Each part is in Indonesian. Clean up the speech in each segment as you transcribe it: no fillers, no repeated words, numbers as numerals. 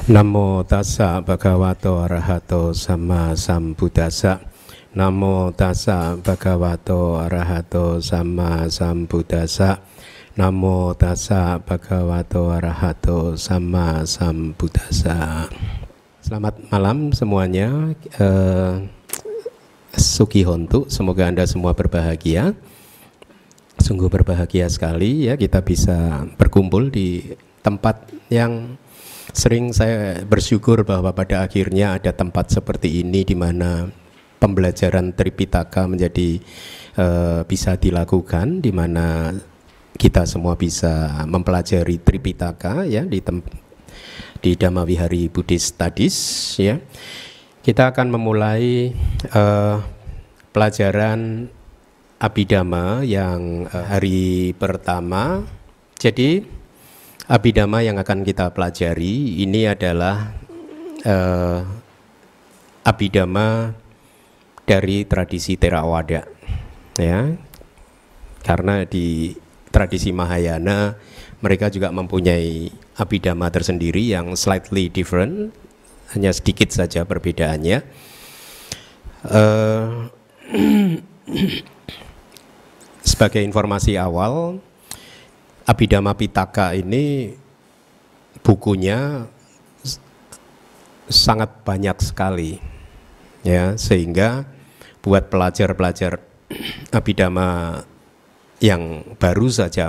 Namo tassa bhagavato arahato sama sambuddhassa. Namo tassa bhagavato arahato sama sambuddhassa. Namo tassa bhagavato arahato sama sambuddhassa. Selamat malam semuanya. Suki Hontu, semoga Anda semua berbahagia. Sungguh berbahagia sekali ya kita bisa berkumpul di tempat yang sering saya bersyukur bahwa pada akhirnya ada tempat seperti ini di mana pembelajaran Tripitaka menjadi bisa dilakukan, di mana kita semua bisa mempelajari Tripitaka ya di Dhammavihari Buddhist Studies ya. Kita akan memulai pelajaran Abhidhamma yang hari pertama. Jadi Abhidhamma yang akan kita pelajari ini adalah Abhidhamma dari tradisi Theravada ya. Karena di tradisi Mahayana mereka juga mempunyai Abhidhamma tersendiri yang slightly different, hanya sedikit saja perbedaannya. Sebagai informasi awal, Abhidhamma Pitaka ini bukunya sangat banyak sekali ya, sehingga buat pelajar-pelajar Abhidhamma yang baru saja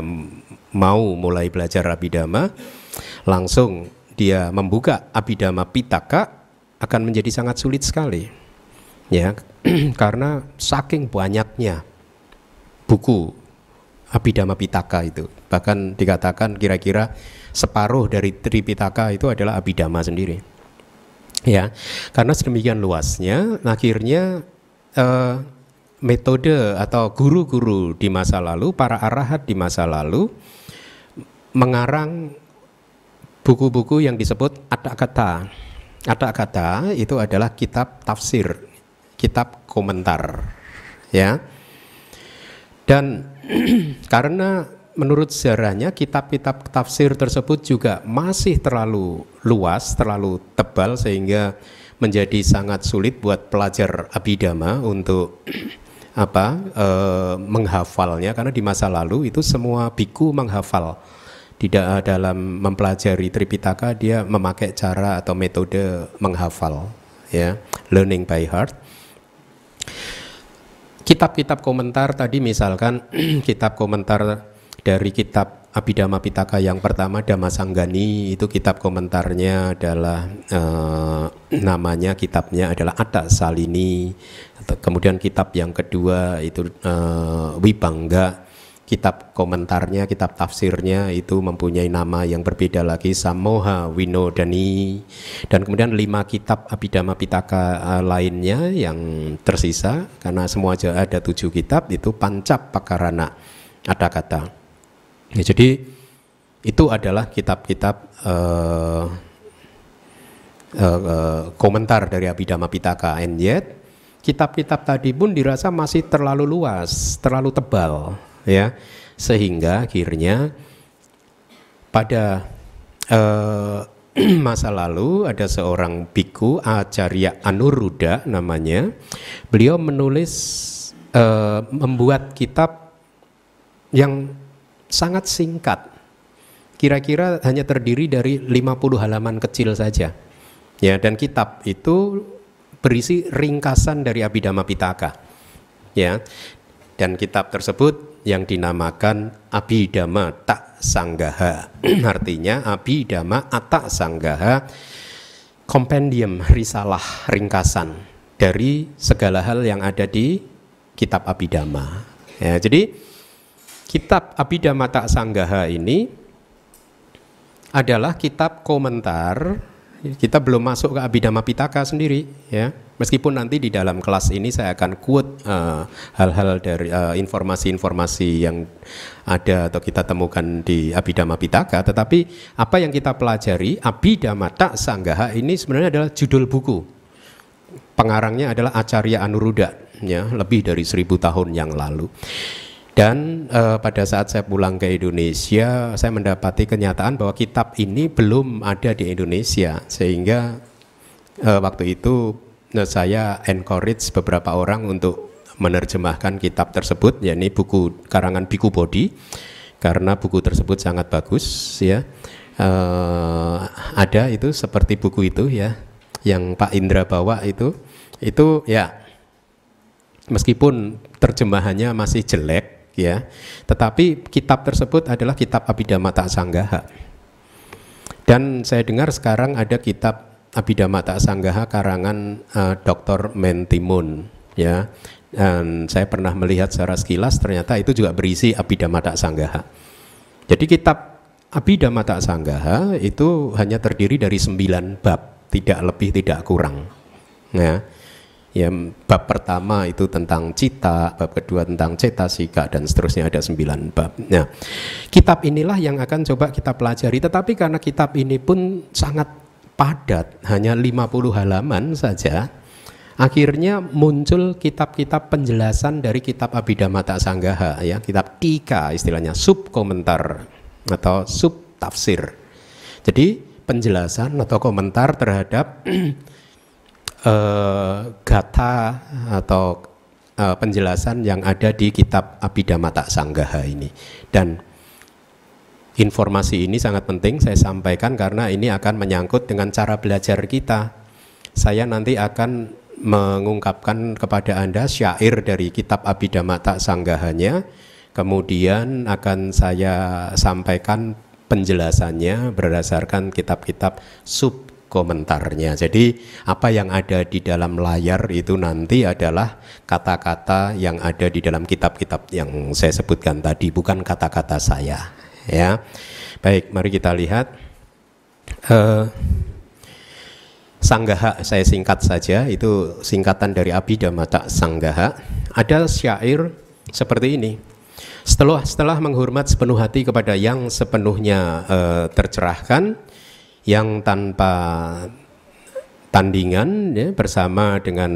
mau mulai belajar Abhidhamma, langsung dia membuka Abhidhamma Pitaka akan menjadi sangat sulit sekali ya, karena saking banyaknya buku Abhidhamma Pitaka itu. Bahkan dikatakan kira-kira separuh dari Tripitaka itu adalah Abhidhamma sendiri. Ya, karena sedemikian luasnya, akhirnya metode atau guru-guru di masa lalu, para arahat di masa lalu mengarang buku-buku yang disebut Atthakatha. Atthakatha itu adalah kitab tafsir, kitab komentar, ya. Dan karena menurut sejarahnya kitab-kitab tafsir tersebut juga masih terlalu luas, terlalu tebal, sehingga menjadi sangat sulit buat pelajar Abhidhamma untuk menghafalnya, karena di masa lalu itu semua biku menghafal. Tidak dalam mempelajari Tripitaka dia memakai cara atau metode menghafal ya, learning by heart. Kitab-kitab komentar tadi misalkan kitab komentar dari kitab Abhidhamma Pitaka yang pertama Dhammasanggani, itu kitab komentarnya adalah namanya kitabnya adalah Atta Salini. Kemudian kitab yang kedua itu Vibhanga, kitab komentarnya, kitab tafsirnya itu mempunyai nama yang berbeda lagi, Sammoha Winodani. Dan kemudian 5 kitab Abhidhamma Pitaka lainnya yang tersisa, karena semua ada 7 kitab, itu Pancapakarana Atthakatha. Ya, jadi itu adalah kitab-kitab komentar dari Abhidhamma Pitaka. And yet kitab-kitab tadi pun dirasa masih terlalu luas, terlalu tebal ya, sehingga akhirnya pada masa lalu ada seorang biku Acarya Anuruddha namanya. Beliau menulis membuat kitab yang sangat singkat, kira-kira hanya terdiri dari 50 halaman kecil saja ya, dan kitab itu berisi ringkasan dari Abhidhamma Pitaka ya. Dan kitab tersebut yang dinamakan Abhidhamma Tak Sanggaha, artinya Abhidhamma Atta Sanggaha, kompendium, risalah, ringkasan dari segala hal yang ada di kitab Abhidhamma ya. Jadi kitab Abhidhamma Tak Sanggaha ini adalah kitab komentar. Kita belum masuk ke Abhidhamma Pitaka sendiri ya. Meskipun nanti di dalam kelas ini saya akan quote hal-hal dari informasi-informasi yang ada atau kita temukan di Abhidhamma Pitaka, tetapi apa yang kita pelajari Abhidhamma Tak Sanggaha ini sebenarnya adalah judul buku. Pengarangnya adalah Acarya Anuruddha ya, lebih dari 1000 tahun yang lalu. Dan pada saat saya pulang ke Indonesia, saya mendapati kenyataan bahwa kitab ini belum ada di Indonesia, sehingga waktu itu saya encourage beberapa orang untuk menerjemahkan kitab tersebut, yakni buku karangan Biku Bodhi, karena buku tersebut sangat bagus ya. Ada itu seperti buku itu ya, yang Pak Indra bawa itu ya, meskipun terjemahannya masih jelek ya, tetapi kitab tersebut adalah kitab Abhidhamma Sanggaha. Dan saya dengar sekarang ada kitab Abhidhamma Sanggaha karangan Dr. Mentimun ya. Dan saya pernah melihat secara sekilas, ternyata itu juga berisi Abhidhamma Sanggaha. Jadi kitab Abhidhamma Sanggaha itu hanya terdiri dari 9 bab, tidak lebih tidak kurang ya. Ya, bab pertama itu tentang cita, bab kedua tentang cetasika, dan seterusnya ada 9 bab. Nah, kitab inilah yang akan coba kita pelajari, tetapi karena kitab ini pun sangat padat, hanya 50 halaman saja, akhirnya muncul kitab-kitab penjelasan dari kitab Abhidhamma Sanggaha ya, kitab tika istilahnya, sub komentar atau sub tafsir. Jadi penjelasan atau komentar terhadap gata atau penjelasan yang ada di kitab Abhidhamma Sanggaha ini. Dan informasi ini sangat penting saya sampaikan karena ini akan menyangkut dengan cara belajar kita. Saya nanti akan mengungkapkan kepada Anda syair dari kitab Abhidhamma Sanggahanya, kemudian akan saya sampaikan penjelasannya berdasarkan kitab-kitab sub komentarnya. Jadi apa yang ada di dalam layar itu nanti adalah kata-kata yang ada di dalam kitab-kitab yang saya sebutkan tadi, bukan kata-kata saya ya. Baik, mari kita lihat Sanggaha, saya singkat saja, itu singkatan dari Abhidhamma Sanggaha. Ada syair seperti ini: setelah menghormat sepenuh hati kepada yang sepenuhnya tercerahkan, yang tanpa tandingan ya, bersama dengan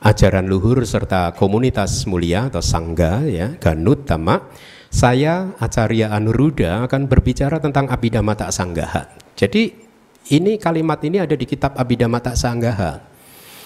ajaran luhur serta komunitas mulia atau sangga ya, Ganuttama, saya Acarya Anuruddha akan berbicara tentang Abhidhamma Sanggaha. Jadi ini kalimat ini ada di kitab Abhidhamma Sanggaha.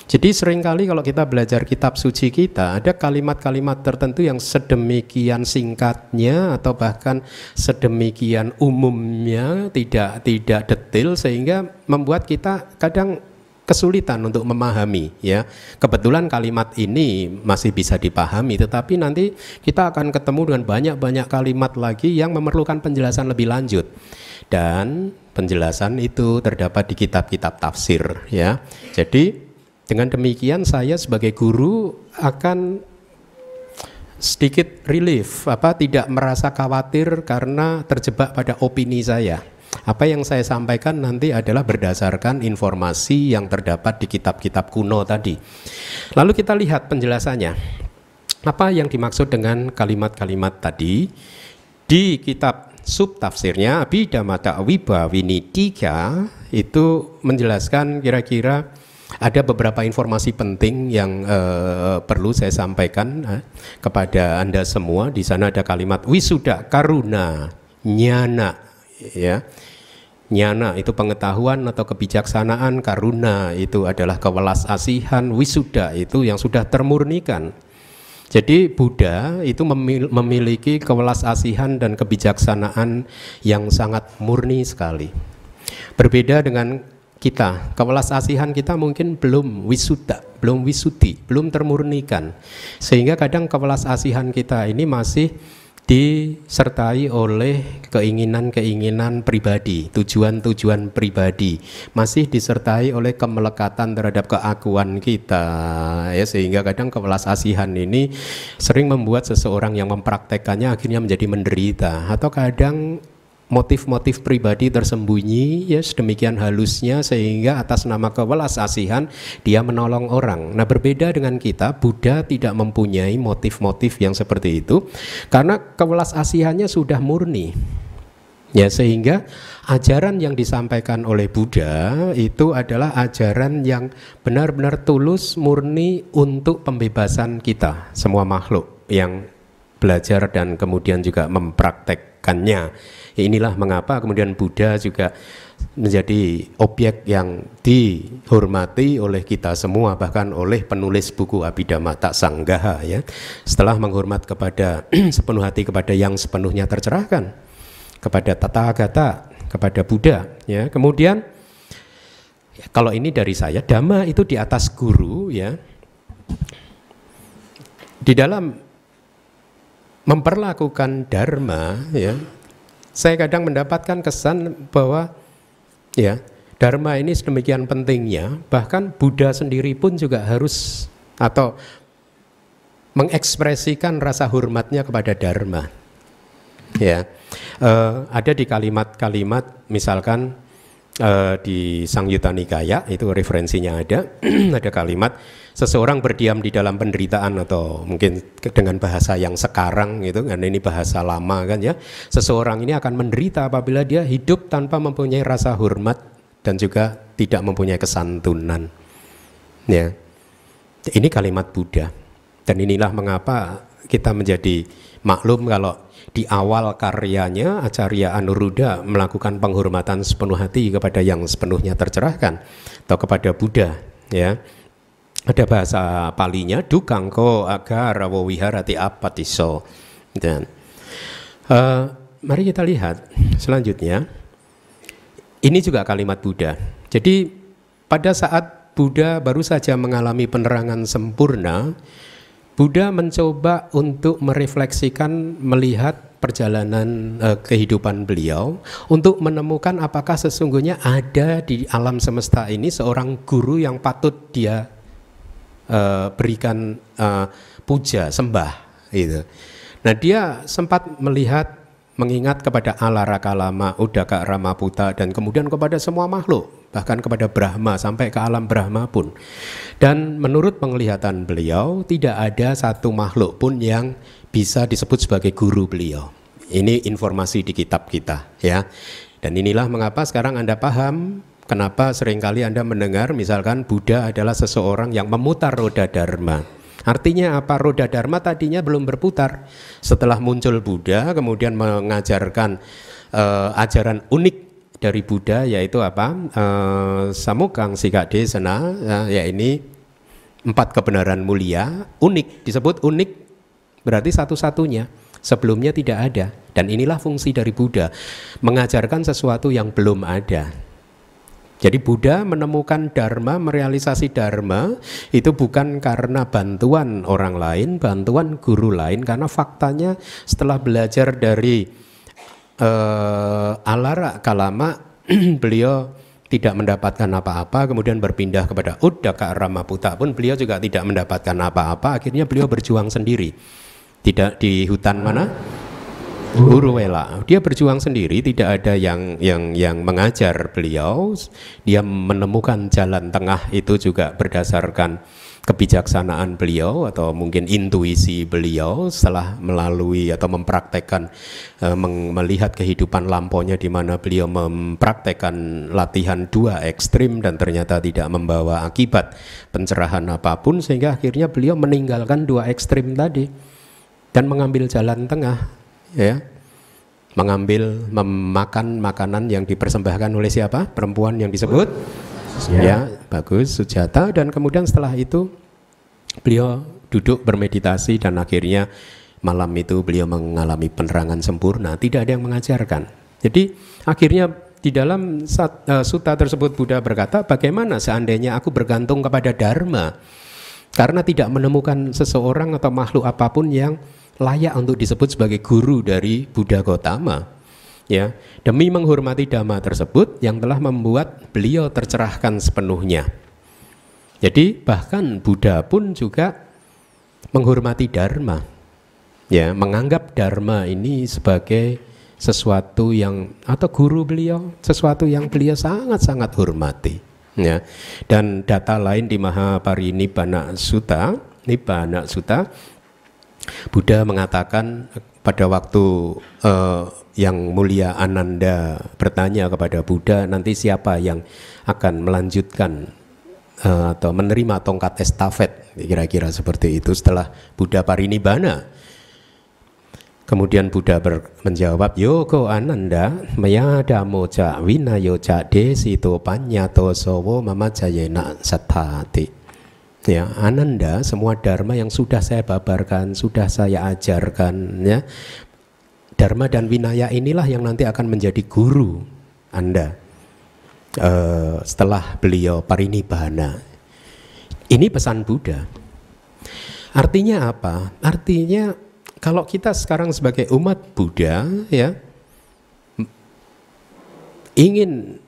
Jadi seringkali kalau kita belajar kitab suci kita, ada kalimat-kalimat tertentu yang sedemikian singkatnya atau bahkan sedemikian umumnya, tidak detail, sehingga membuat kita kadang kesulitan untuk memahami ya. Kebetulan kalimat ini masih bisa dipahami, tetapi nanti kita akan ketemu dengan banyak-banyak kalimat lagi yang memerlukan penjelasan lebih lanjut. Dan penjelasan itu terdapat di kitab-kitab tafsir ya. Jadi dengan demikian saya sebagai guru akan sedikit relief, tidak merasa khawatir karena terjebak pada opini saya. Apa yang saya sampaikan nanti adalah berdasarkan informasi yang terdapat di kitab-kitab kuno tadi. Lalu kita lihat penjelasannya. Apa yang dimaksud dengan kalimat-kalimat tadi? Di kitab sub tafsirnya Abhidhamma Vibhavinidika itu menjelaskan kira-kira ada beberapa informasi penting yang perlu saya sampaikan kepada Anda semua. Di sana ada kalimat wisuda, karuna, nyana ya. Nyana itu pengetahuan atau kebijaksanaan, karuna itu adalah kewelas asihan, wisuda itu yang sudah termurnikan. Jadi Buddha itu memiliki kewelas asihan dan kebijaksanaan yang sangat murni sekali. Berbeda dengan kita, kewelas asihan kita mungkin belum wisuda, belum wisuti, belum termurnikan. Sehingga kadang kewelas asihan kita ini masih disertai oleh keinginan-keinginan pribadi, tujuan-tujuan pribadi, masih disertai oleh kemelekatan terhadap keakuan kita ya, sehingga kadang kewelas asihan ini sering membuat seseorang yang mempraktekannya akhirnya menjadi menderita, atau kadang motif-motif pribadi tersembunyi ya sedemikian halusnya sehingga atas nama kewelas asihan dia menolong orang. Nah, berbeda dengan kita, Buddha tidak mempunyai motif-motif yang seperti itu karena kewelas asihannya sudah murni. Ya, sehingga ajaran yang disampaikan oleh Buddha itu adalah ajaran yang benar-benar tulus, murni untuk pembebasan kita, semua makhluk yang belajar dan kemudian juga mempraktekkannya. Inilah mengapa kemudian Buddha juga menjadi objek yang dihormati oleh kita semua, bahkan oleh penulis buku Abhidhamma Sanggaha ya. Setelah menghormat kepada sepenuh hati kepada yang sepenuhnya tercerahkan, kepada Tathagata, kepada Buddha ya. Kemudian ya, kalau ini dari saya, Dhamma itu di atas guru ya. Di dalam memperlakukan dharma ya, saya kadang mendapatkan kesan bahwa ya dharma ini sedemikian pentingnya, bahkan Buddha sendiri pun juga harus atau mengekspresikan rasa hormatnya kepada dharma ya. Ada di kalimat-kalimat misalkan di Sangyutta Nikaya itu referensinya ada ada kalimat seseorang berdiam di dalam penderitaan, atau mungkin dengan bahasa yang sekarang gitu kan, ini bahasa lama kan ya, seseorang ini akan menderita apabila dia hidup tanpa mempunyai rasa hormat dan juga tidak mempunyai kesantunan ya. Ini kalimat Buddha, dan inilah mengapa kita menjadi maklum kalau di awal karyanya Acarya Anuruddha melakukan penghormatan sepenuh hati kepada yang sepenuhnya tercerahkan atau kepada Buddha ya. Ada bahasa Palinya dukangko agarawo wiharati apatiso. Dan mari kita lihat selanjutnya. Ini juga kalimat Buddha. Jadi pada saat Buddha baru saja mengalami penerangan sempurna, Buddha mencoba untuk merefleksikan, melihat perjalanan kehidupan beliau untuk menemukan apakah sesungguhnya ada di alam semesta ini seorang guru yang patut dia berikan puja, sembah gitu. Nah, dia sempat melihat, mengingat kepada Alara Kalama, Udaka Ramaputa, dan kemudian kepada semua makhluk, bahkan kepada Brahma, sampai ke alam Brahma pun. Dan menurut penglihatan beliau, tidak ada satu makhluk pun yang bisa disebut sebagai guru beliau. Ini informasi di kitab kita ya. Dan inilah mengapa sekarang Anda paham kenapa seringkali Anda mendengar misalkan Buddha adalah seseorang yang memutar roda dharma. Artinya apa? Roda dharma tadinya belum berputar. Setelah muncul Buddha, kemudian mengajarkan ajaran unik dari Buddha, yaitu apa? Samukang Sikak Desana, ya ini 4 kebenaran mulia, unik, disebut unik berarti satu-satunya, sebelumnya tidak ada. Dan inilah fungsi dari Buddha, mengajarkan sesuatu yang belum ada. Jadi Buddha menemukan dharma, merealisasi dharma itu bukan karena bantuan orang lain, bantuan guru lain, karena faktanya setelah belajar dari Alara Kalama beliau tidak mendapatkan apa-apa, kemudian berpindah kepada Udaka Ramaputa pun beliau juga tidak mendapatkan apa-apa, akhirnya beliau berjuang sendiri. Tidak di hutan mana? Uruwela. Dia berjuang sendiri, tidak ada yang mengajar beliau. Dia menemukan jalan tengah itu juga berdasarkan kebijaksanaan beliau atau mungkin intuisi beliau setelah melalui atau mempraktekkan melihat kehidupan lampaunya di mana beliau mempraktekkan latihan 2 ekstrim dan ternyata tidak membawa akibat pencerahan apapun, sehingga akhirnya beliau meninggalkan 2 ekstrim tadi dan mengambil jalan tengah. Ya, memakan makanan yang dipersembahkan oleh siapa? Perempuan yang disebut ya, bagus, Sujata. Dan kemudian setelah itu beliau duduk bermeditasi dan akhirnya malam itu beliau mengalami penerangan sempurna, tidak ada yang mengajarkan. Jadi akhirnya di dalam sutta tersebut Buddha berkata, bagaimana seandainya aku bergantung kepada dharma karena tidak menemukan seseorang atau makhluk apapun yang layak untuk disebut sebagai guru dari Buddha Gautama ya, demi menghormati dhamma tersebut yang telah membuat beliau tercerahkan sepenuhnya. Jadi bahkan Buddha pun juga menghormati dharma ya, menganggap dharma ini sebagai sesuatu yang atau guru beliau, sesuatu yang beliau sangat-sangat hormati ya. Dan data lain di Mahaparinibbana Sutta, Nibbana Sutta, Buddha mengatakan pada waktu yang mulia Ananda bertanya kepada Buddha, nanti siapa yang akan melanjutkan atau menerima tongkat estafet, kira-kira seperti itu setelah Buddha parinibbana. Kemudian Buddha menjawab, Yoko Ananda mayada moja winayoja desito panyato sowo mama jayena sattati. Ya, Ananda, semua dharma yang sudah saya babarkan, sudah saya ajarkan, ya, dharma dan winaya inilah yang nanti akan menjadi guru Anda setelah beliau parinibbana. Ini pesan Buddha. Artinya apa? Artinya kalau kita sekarang sebagai umat Buddha, ya, ingin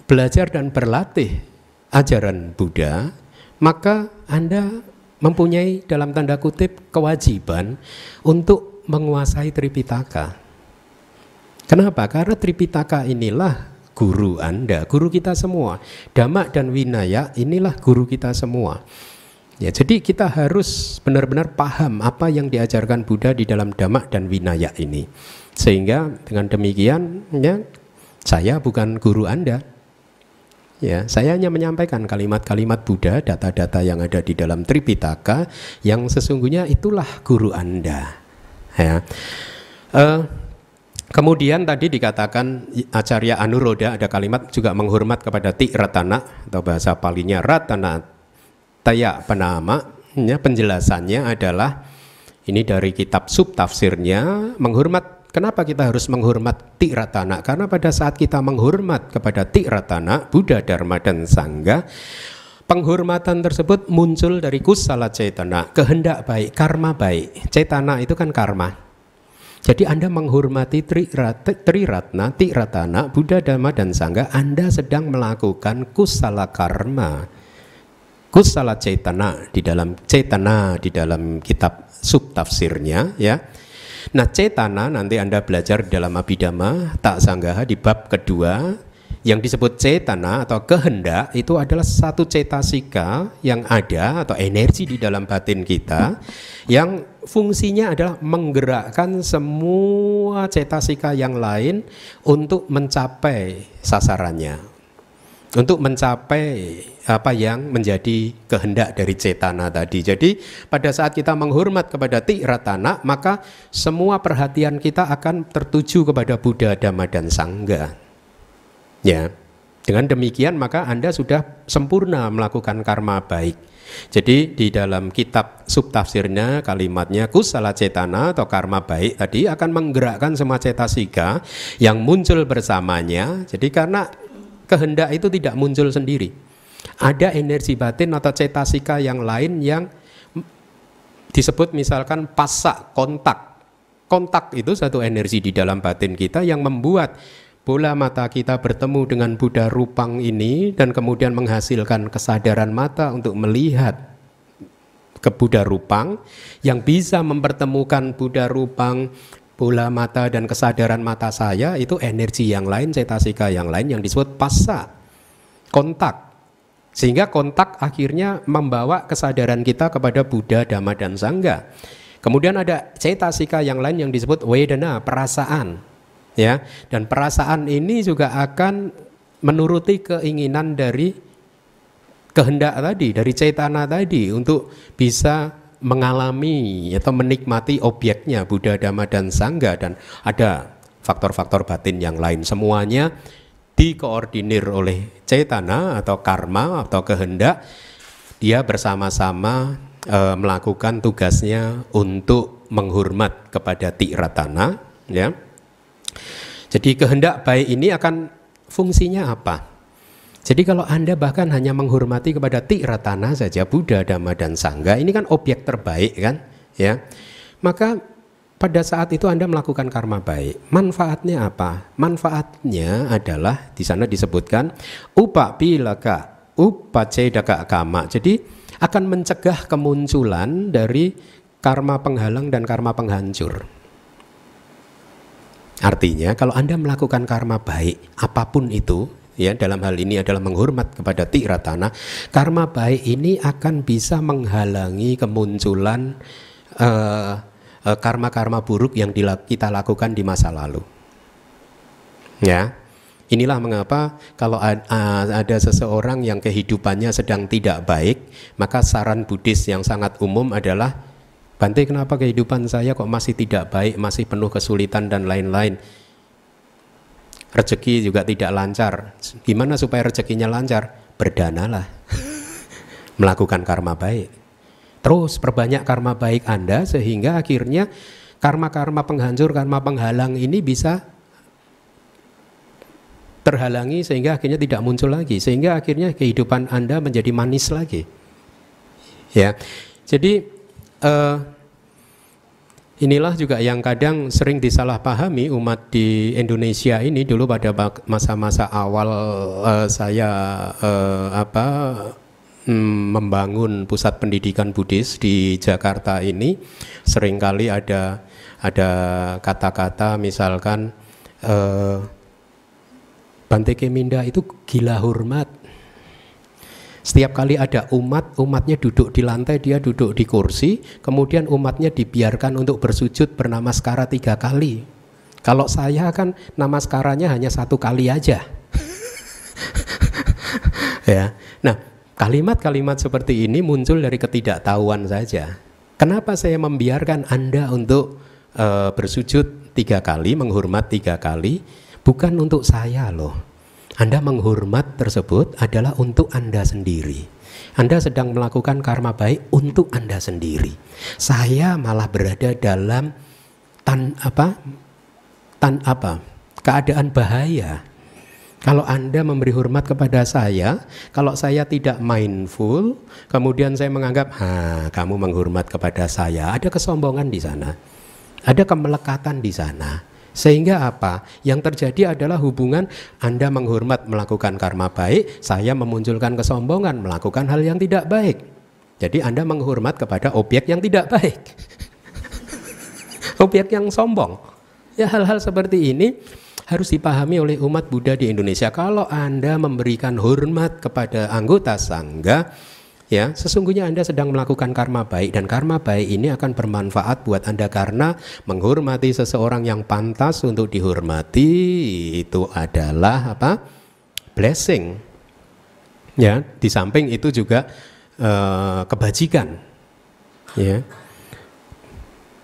belajar dan berlatih ajaran Buddha, maka Anda mempunyai dalam tanda kutip kewajiban untuk menguasai Tripitaka. Kenapa? Karena Tripitaka inilah guru Anda, guru kita semua. Dhamma dan Winaya inilah guru kita semua. Ya, jadi kita harus benar-benar paham apa yang diajarkan Buddha di dalam Dhamma dan Winaya ini. Sehingga dengan demikian, ya, saya bukan guru Anda. Ya, saya hanya menyampaikan kalimat-kalimat Buddha, data-data yang ada di dalam Tripitaka, yang sesungguhnya itulah guru Anda. Ya. Kemudian tadi dikatakan Acarya Anuroda, ada kalimat juga menghormat kepada Ti Ratana, atau bahasa Palinya Ratana Taya Panama. Ya, penjelasannya adalah ini dari kitab subtafsirnya, menghormat. Kenapa kita harus menghormat Ti Ratana? Karena pada saat kita menghormat kepada Ti Ratana, Buddha, Dharma, dan Sangha, penghormatan tersebut muncul dari kusala cetana, kehendak baik, karma baik. Cetana itu kan karma. Jadi Anda menghormati Ti Ratana, Buddha, Dharma, dan Sangha, Anda sedang melakukan kusala karma. Kusala cetana di dalam kitab subtafsirnya, ya. Nah, cetana nanti Anda belajar di dalam Abhidhamma Tak Sanggaha di bab kedua, yang disebut cetana atau kehendak itu adalah satu cetasika yang ada atau energi di dalam batin kita yang fungsinya adalah menggerakkan semua cetasika yang lain untuk mencapai sasarannya, untuk mencapai apa yang menjadi kehendak dari cetana tadi. Jadi pada saat kita menghormat kepada Ti Ratana, maka semua perhatian kita akan tertuju kepada Buddha, Dhamma, dan Sangha. Ya, dengan demikian maka Anda sudah sempurna melakukan karma baik. Jadi di dalam kitab subtafsirnya kalimatnya kusala cetana atau karma baik tadi akan menggerakkan semua cetasika yang muncul bersamanya. Jadi karena kehendak itu tidak muncul sendiri, ada energi batin atau cetasika yang lain yang disebut misalkan pasa, kontak. Kontak itu satu energi di dalam batin kita yang membuat bola mata kita bertemu dengan Buddha Rupang ini dan kemudian menghasilkan kesadaran mata untuk melihat ke Buddha Rupang, yang bisa mempertemukan Buddha Rupang, bola mata dan kesadaran mata saya itu energi yang lain, cetasika yang lain yang disebut passa, kontak. Sehingga kontak akhirnya membawa kesadaran kita kepada Buddha, Dhamma, dan Sangha. Kemudian ada cetasika yang lain yang disebut wedana, perasaan. Ya, dan perasaan ini juga akan menuruti keinginan dari kehendak tadi, dari cetana tadi untuk bisa mengalami atau menikmati objeknya Buddha, Dhamma, dan Sangha, dan ada faktor-faktor batin yang lain. Semuanya dikoordinir oleh cetana atau karma atau kehendak. Dia bersama-sama melakukan tugasnya untuk menghormat kepada Ti Ratana, ya. Jadi kehendak baik ini akan fungsinya apa? Jadi kalau Anda bahkan hanya menghormati kepada Ti Ratana saja, Buddha, Dhamma, dan Sangha, ini kan objek terbaik kan, ya. Maka pada saat itu Anda melakukan karma baik. Manfaatnya apa? Manfaatnya adalah di sana disebutkan upapilaka, upacedaka kama. Jadi akan mencegah kemunculan dari karma penghalang dan karma penghancur. Artinya kalau Anda melakukan karma baik apapun itu, ya, dalam hal ini adalah menghormat kepada Ti Ratana, karma baik ini akan bisa menghalangi kemunculan karma-karma buruk yang kita lakukan di masa lalu. Ya, inilah mengapa kalau ada seseorang yang kehidupannya sedang tidak baik, maka saran Buddhis yang sangat umum adalah Bante, kenapa kehidupan saya kok masih tidak baik, masih penuh kesulitan dan lain-lain. Rezeki juga tidak lancar. Gimana supaya rezekinya lancar? Berdanalah. Melakukan karma baik. Terus perbanyak karma baik Anda sehingga akhirnya karma-karma penghancur, karma penghalang ini bisa terhalangi sehingga akhirnya tidak muncul lagi. Sehingga akhirnya kehidupan Anda menjadi manis lagi. Ya, jadi inilah juga yang kadang sering disalahpahami umat di Indonesia ini. Dulu pada masa-masa awal saya membangun pusat pendidikan Buddhis di Jakarta ini, seringkali ada kata-kata misalkan Bante Keminda itu gila hormat. Setiap kali ada umatnya duduk di lantai, dia duduk di kursi, kemudian umatnya dibiarkan untuk bersujud bernamaskara 3 kali. Kalau saya kan namaskaranya hanya 1 kali aja. Ya. Nah, kalimat-kalimat seperti ini muncul dari ketidaktahuan saja. Kenapa saya membiarkan Anda untuk bersujud 3 kali, menghormat 3 kali? Bukan untuk saya loh. Anda menghormat tersebut adalah untuk Anda sendiri. Anda sedang melakukan karma baik untuk Anda sendiri. Saya malah berada dalam keadaan bahaya. Kalau Anda memberi hormat kepada saya, kalau saya tidak mindful, kemudian saya menganggap, kamu menghormat kepada saya, ada kesombongan di sana, ada kemelekatan di sana. Sehingga apa? Yang terjadi adalah hubungan Anda menghormat melakukan karma baik, saya memunculkan kesombongan melakukan hal yang tidak baik. Jadi Anda menghormat kepada objek yang tidak baik. Objek yang sombong. Ya, hal-hal seperti ini harus dipahami oleh umat Buddha di Indonesia. Kalau Anda memberikan hormat kepada anggota sangga, ya, sesungguhnya Anda sedang melakukan karma baik, dan karma baik ini akan bermanfaat buat Anda karena menghormati seseorang yang pantas untuk dihormati itu adalah blessing. Ya, di samping itu juga kebajikan. Ya.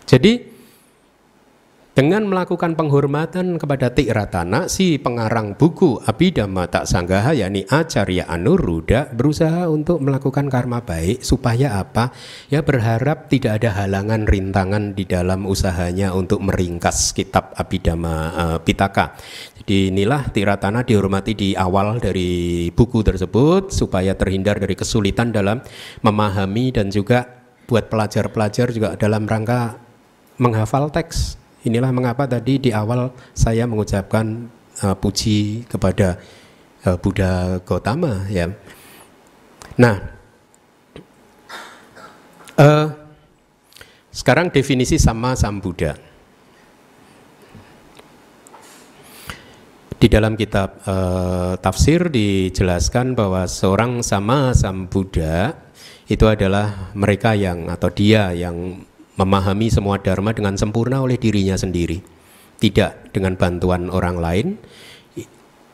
Jadi dengan melakukan penghormatan kepada Tiratana, si pengarang buku Abhidhamma Sanggaha, yakni Acarya Anuruddha, berusaha untuk melakukan karma baik supaya apa? Ya, berharap tidak ada halangan rintangan di dalam usahanya untuk meringkas kitab Abhidhamma Pitaka. Jadi inilah Tiratana dihormati di awal dari buku tersebut supaya terhindar dari kesulitan dalam memahami, dan juga buat pelajar-pelajar juga dalam rangka menghafal teks. Inilah mengapa tadi di awal saya mengucapkan puji kepada Buddha Gautama, ya. Nah, sekarang definisi Sama Sambuddha. Di dalam kitab tafsir dijelaskan bahwa seorang Sama Sambuddha itu adalah mereka yang, atau dia yang memahami semua dharma dengan sempurna oleh dirinya sendiri, tidak dengan bantuan orang lain.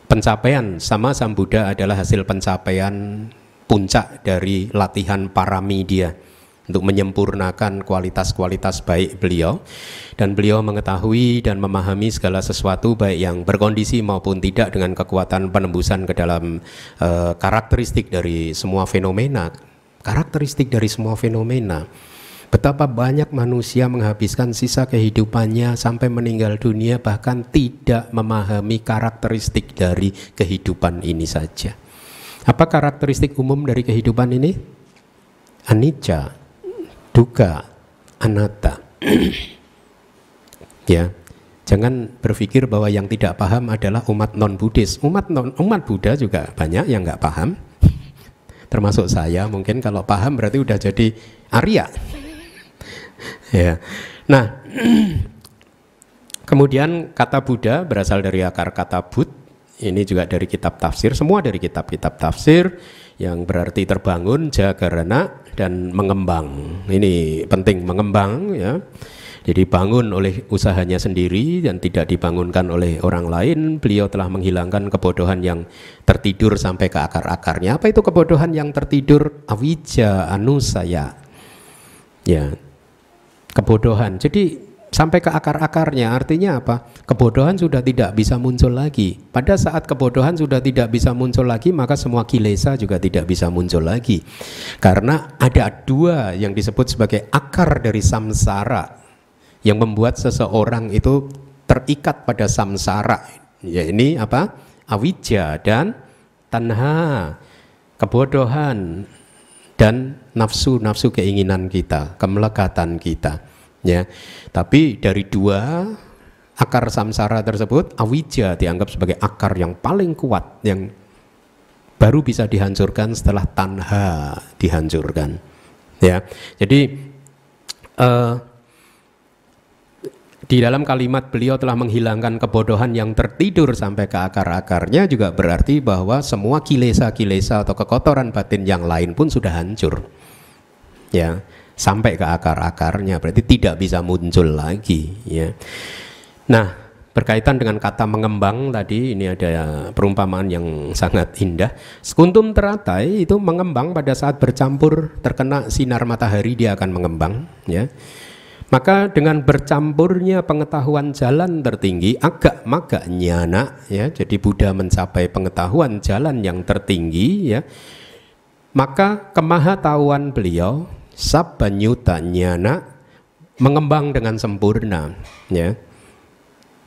Pencapaian Sama Sambuddha adalah hasil pencapaian puncak dari latihan parami dia untuk menyempurnakan kualitas-kualitas baik beliau, dan beliau mengetahui dan memahami segala sesuatu baik yang berkondisi maupun tidak dengan kekuatan penembusan ke dalam karakteristik dari semua fenomena. Betapa banyak manusia menghabiskan sisa kehidupannya sampai meninggal dunia bahkan tidak memahami karakteristik dari kehidupan ini saja. Apa karakteristik umum dari kehidupan ini? Anicca, dukkha, anatta. Ya, jangan berpikir bahwa yang tidak paham adalah umat non-Buddhis. Umat Buddha juga banyak yang nggak paham. Termasuk saya, mungkin kalau paham berarti udah jadi Arya. Ya. Nah, kemudian kata Buddha berasal dari akar kata Bud. Ini juga dari kitab tafsir, semua dari kitab-kitab tafsir, yang berarti terbangun, jagarana, dan mengembang. Ini penting, mengembang, ya. Jadi bangun oleh usahanya sendiri dan tidak dibangunkan oleh orang lain. Beliau telah menghilangkan kebodohan yang tertidur sampai ke akar-akarnya. Apa itu kebodohan yang tertidur? Avijja, anusaya. Ya. Kebodohan. Jadi sampai ke akar-akarnya, artinya apa? Kebodohan sudah tidak bisa muncul lagi. Pada saat kebodohan sudah tidak bisa muncul lagi, maka semua kilesa juga tidak bisa muncul lagi. Karena ada dua yang disebut sebagai akar dari samsara yang membuat seseorang itu terikat pada samsara. Ya ini apa? Awidya dan tanha, kebodohan dan nafsu keinginan kita, kemelekatan kita, ya. Tapi dari dua akar samsara tersebut, awidya dianggap sebagai akar yang paling kuat yang baru bisa dihancurkan setelah tanha dihancurkan, ya. Jadi di dalam kalimat beliau telah menghilangkan kebodohan yang tertidur sampai ke akar-akarnya juga berarti bahwa semua kilesa-kilesa atau kekotoran batin yang lain pun sudah hancur, ya, sampai ke akar-akarnya, berarti tidak bisa muncul lagi, ya. Nah, berkaitan dengan kata mengembang tadi, ini ada perumpamaan yang sangat indah. Sekuntum teratai itu mengembang pada saat bercampur terkena sinar matahari, dia akan mengembang, ya. Maka dengan bercampurnya pengetahuan jalan tertinggi, agak maga nyana, ya, jadi Buddha mencapai pengetahuan jalan yang tertinggi, ya, maka kemahatauan beliau sabbanyuta nyana mengembang dengan sempurna, ya.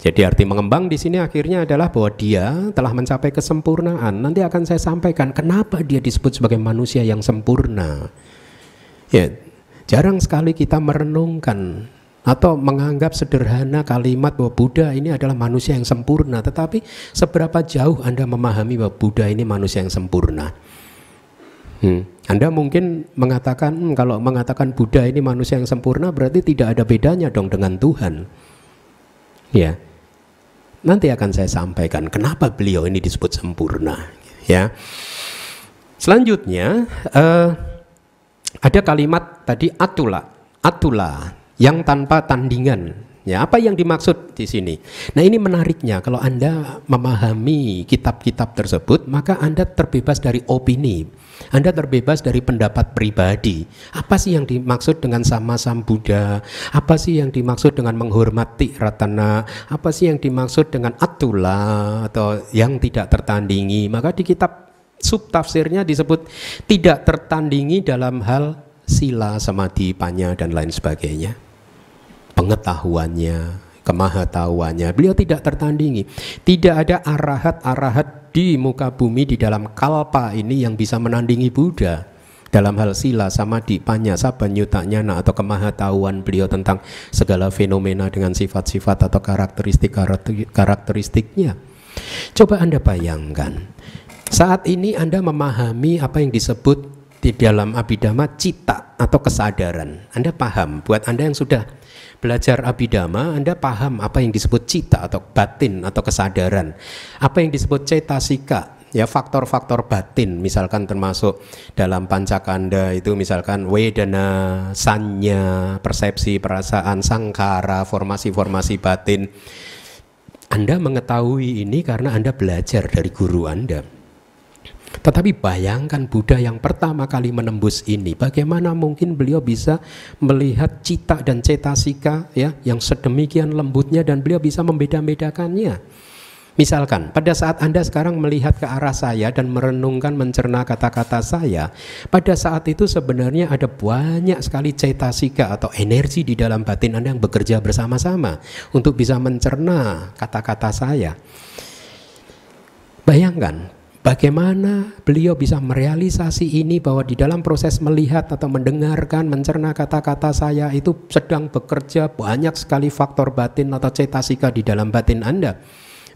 Jadi arti mengembang di sini akhirnya adalah bahwa dia telah mencapai kesempurnaan. Nanti akan saya sampaikan kenapa dia disebut sebagai manusia yang sempurna, ya. Jarang sekali kita merenungkan atau menganggap sederhana kalimat bahwa Buddha ini adalah manusia yang sempurna. Tetapi seberapa jauh Anda memahami bahwa Buddha ini manusia yang sempurna? Anda mungkin mengatakan, kalau mengatakan Buddha ini manusia yang sempurna berarti tidak ada bedanya dong dengan Tuhan. Ya, nanti akan saya sampaikan kenapa beliau ini disebut sempurna. Ya, selanjutnya ada kalimat tadi atula yang tanpa tandingan. Ya, apa yang dimaksud di sini? Nah, ini menariknya, kalau Anda memahami kitab-kitab tersebut, maka Anda terbebas dari opini. Anda terbebas dari pendapat pribadi. Apa sih yang dimaksud dengan sama Sam Buddha? Apa sih yang dimaksud dengan menghormati ratana? Apa sih yang dimaksud dengan atula atau yang tidak tertandingi? Maka di kitab subtafsirnya disebut tidak tertandingi dalam hal sila, samadhi, panya dan lain sebagainya. Pengetahuannya, kemahatauannya, beliau tidak tertandingi. Tidak ada arahat-arahat di muka bumi di dalam kalpa ini yang bisa menandingi Buddha dalam hal sila, samadhi, panya, sabbanyuta nyana atau kemahatauan beliau tentang segala fenomena dengan sifat-sifat atau karakteristiknya. Coba Anda bayangkan, saat ini Anda memahami apa yang disebut di dalam Abhidhamma cita atau kesadaran. Anda paham, buat Anda yang sudah belajar Abhidhamma, Anda paham apa yang disebut cita atau batin atau kesadaran. Apa yang disebut cetasika, ya, faktor-faktor batin, misalkan termasuk dalam pancakanda itu misalkan wedana, sanya, persepsi, perasaan, sangkara, formasi-formasi batin. Anda mengetahui ini karena Anda belajar dari guru Anda. Tetapi bayangkan Buddha yang pertama kali menembus ini, bagaimana mungkin beliau bisa melihat cita dan cetasika, ya, yang sedemikian lembutnya, dan beliau bisa membeda-bedakannya. Misalkan pada saat Anda sekarang melihat ke arah saya dan merenungkan, mencerna kata-kata saya, pada saat itu sebenarnya ada banyak sekali cetasika atau energi di dalam batin Anda yang bekerja bersama-sama untuk bisa mencerna kata-kata saya. Bayangkan bagaimana beliau bisa merealisasi ini, bahwa di dalam proses melihat atau mendengarkan, mencerna kata-kata saya itu sedang bekerja banyak sekali faktor batin atau cetasika di dalam batin Anda.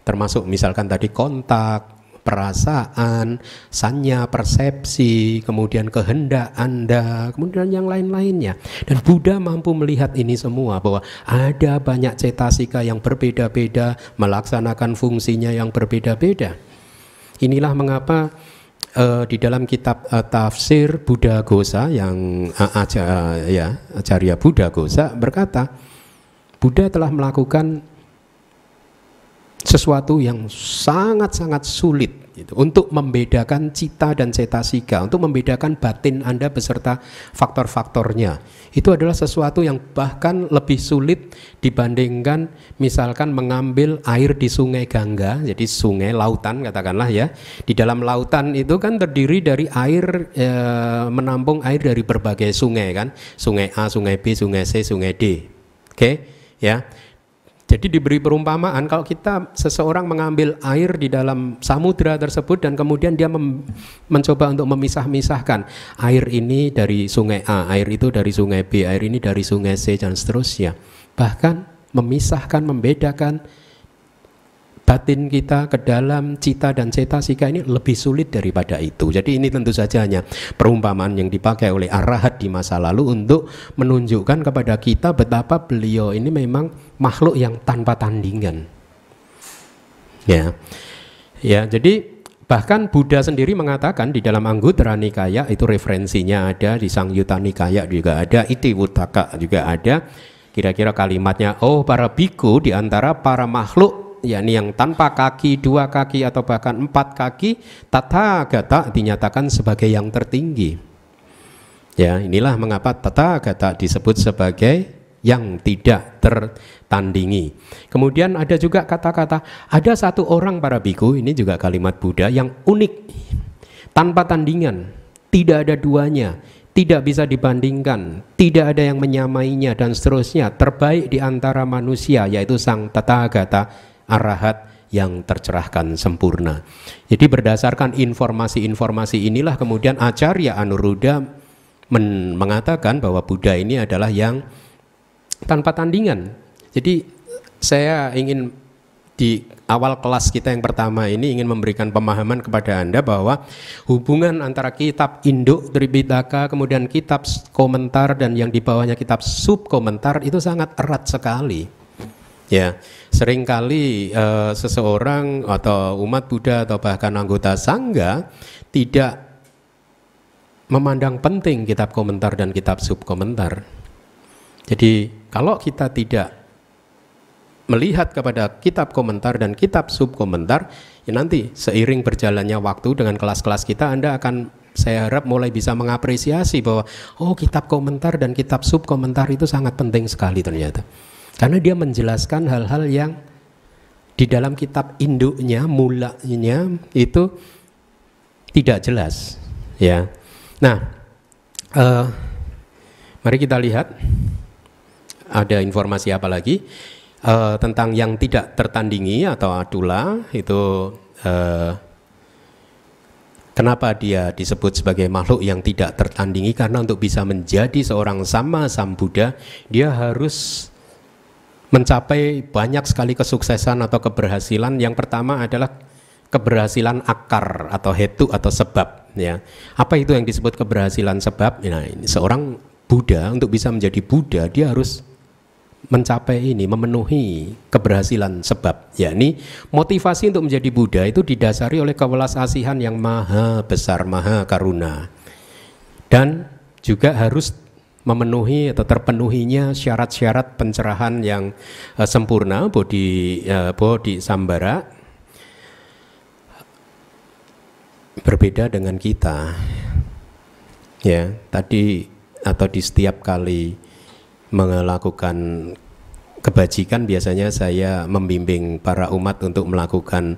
Termasuk misalkan tadi kontak, perasaan, sanya, persepsi, kemudian kehendak Anda, kemudian yang lain-lainnya. Dan Buddha mampu melihat ini semua, bahwa ada banyak cetasika yang berbeda-beda melaksanakan fungsinya yang berbeda-beda. Inilah mengapa di dalam kitab tafsir Buddha Ghosa yang Acarya Buddha Ghosa berkata, Buddha telah melakukan sesuatu yang sangat-sangat sulit gitu, untuk membedakan cita dan cetasika, untuk membedakan batin Anda beserta faktor-faktornya. Itu adalah sesuatu yang bahkan lebih sulit dibandingkan misalkan mengambil air di sungai Gangga, jadi sungai lautan katakanlah ya. Di dalam lautan itu kan terdiri dari air, menampung air dari berbagai sungai kan, sungai A, sungai B, sungai C, sungai D. Oke, ya. Jadi diberi perumpamaan kalau seseorang mengambil air di dalam samudra tersebut dan kemudian dia mencoba untuk memisah-misahkan air ini dari sungai A, air itu dari sungai B, air ini dari sungai C dan seterusnya. Bahkan memisahkan, membedakan batin kita ke dalam cita dan cetasika ini lebih sulit daripada itu. Jadi ini tentu saja hanya perumpamaan yang dipakai oleh Arahat di masa lalu untuk menunjukkan kepada kita betapa beliau ini memang makhluk yang tanpa tandingan. Ya, jadi bahkan Buddha sendiri mengatakan di dalam Anguttara Nikaya, itu referensinya ada di Sangyutta Nikaya juga ada, Itivuttaka juga ada. Kira-kira kalimatnya, oh para biku di antara para makhluk yakni yang tanpa kaki, 2 kaki atau bahkan 4 kaki, Tathagata dinyatakan sebagai yang tertinggi. Ya, inilah mengapa Tathagata disebut sebagai yang tidak tertandingi. Kemudian ada juga kata-kata, ada satu orang para biku, ini juga kalimat Buddha yang unik, tanpa tandingan, tidak ada duanya, tidak bisa dibandingkan, tidak ada yang menyamainya dan seterusnya, terbaik di antara manusia yaitu Sang Tathagata Arahat yang tercerahkan sempurna. Jadi berdasarkan informasi-informasi inilah kemudian Acarya Anuruddha mengatakan bahwa Buddha ini adalah yang tanpa tandingan. Jadi saya ingin di awal kelas kita yang pertama ini ingin memberikan pemahaman kepada Anda bahwa hubungan antara kitab induk Tripitaka, kemudian kitab komentar dan yang di bawahnya kitab sub komentar itu sangat erat sekali. Ya, seringkali seseorang atau umat Buddha atau bahkan anggota Sangha tidak memandang penting kitab komentar dan kitab sub komentar. Jadi kalau kita tidak melihat kepada kitab komentar dan kitab sub komentar, ya nanti seiring berjalannya waktu dengan kelas-kelas kita, Anda akan, saya harap mulai bisa mengapresiasi bahwa oh, kitab komentar dan kitab sub komentar itu sangat penting sekali ternyata. Karena dia menjelaskan hal-hal yang di dalam kitab induknya, mulanya itu tidak jelas. Ya, nah, mari kita lihat ada informasi apa lagi tentang yang tidak tertandingi atau adula itu. Kenapa dia disebut sebagai makhluk yang tidak tertandingi? Karena untuk bisa menjadi seorang Sama Sambuddha, dia harus mencapai banyak sekali kesuksesan atau keberhasilan. Yang pertama adalah keberhasilan akar atau hetu atau sebab. Ya, apa itu yang disebut keberhasilan sebab? Nah, ini seorang Buddha untuk bisa menjadi Buddha dia harus mencapai ini, memenuhi keberhasilan sebab. Yakni motivasi untuk menjadi Buddha itu didasari oleh kewelas asihan yang maha besar, maha karuna, dan juga harus memenuhi atau terpenuhinya syarat-syarat pencerahan yang sempurna, bodhisambara. Berbeda dengan kita. Ya, tadi atau di setiap kali melakukan kebajikan biasanya saya membimbing para umat untuk melakukan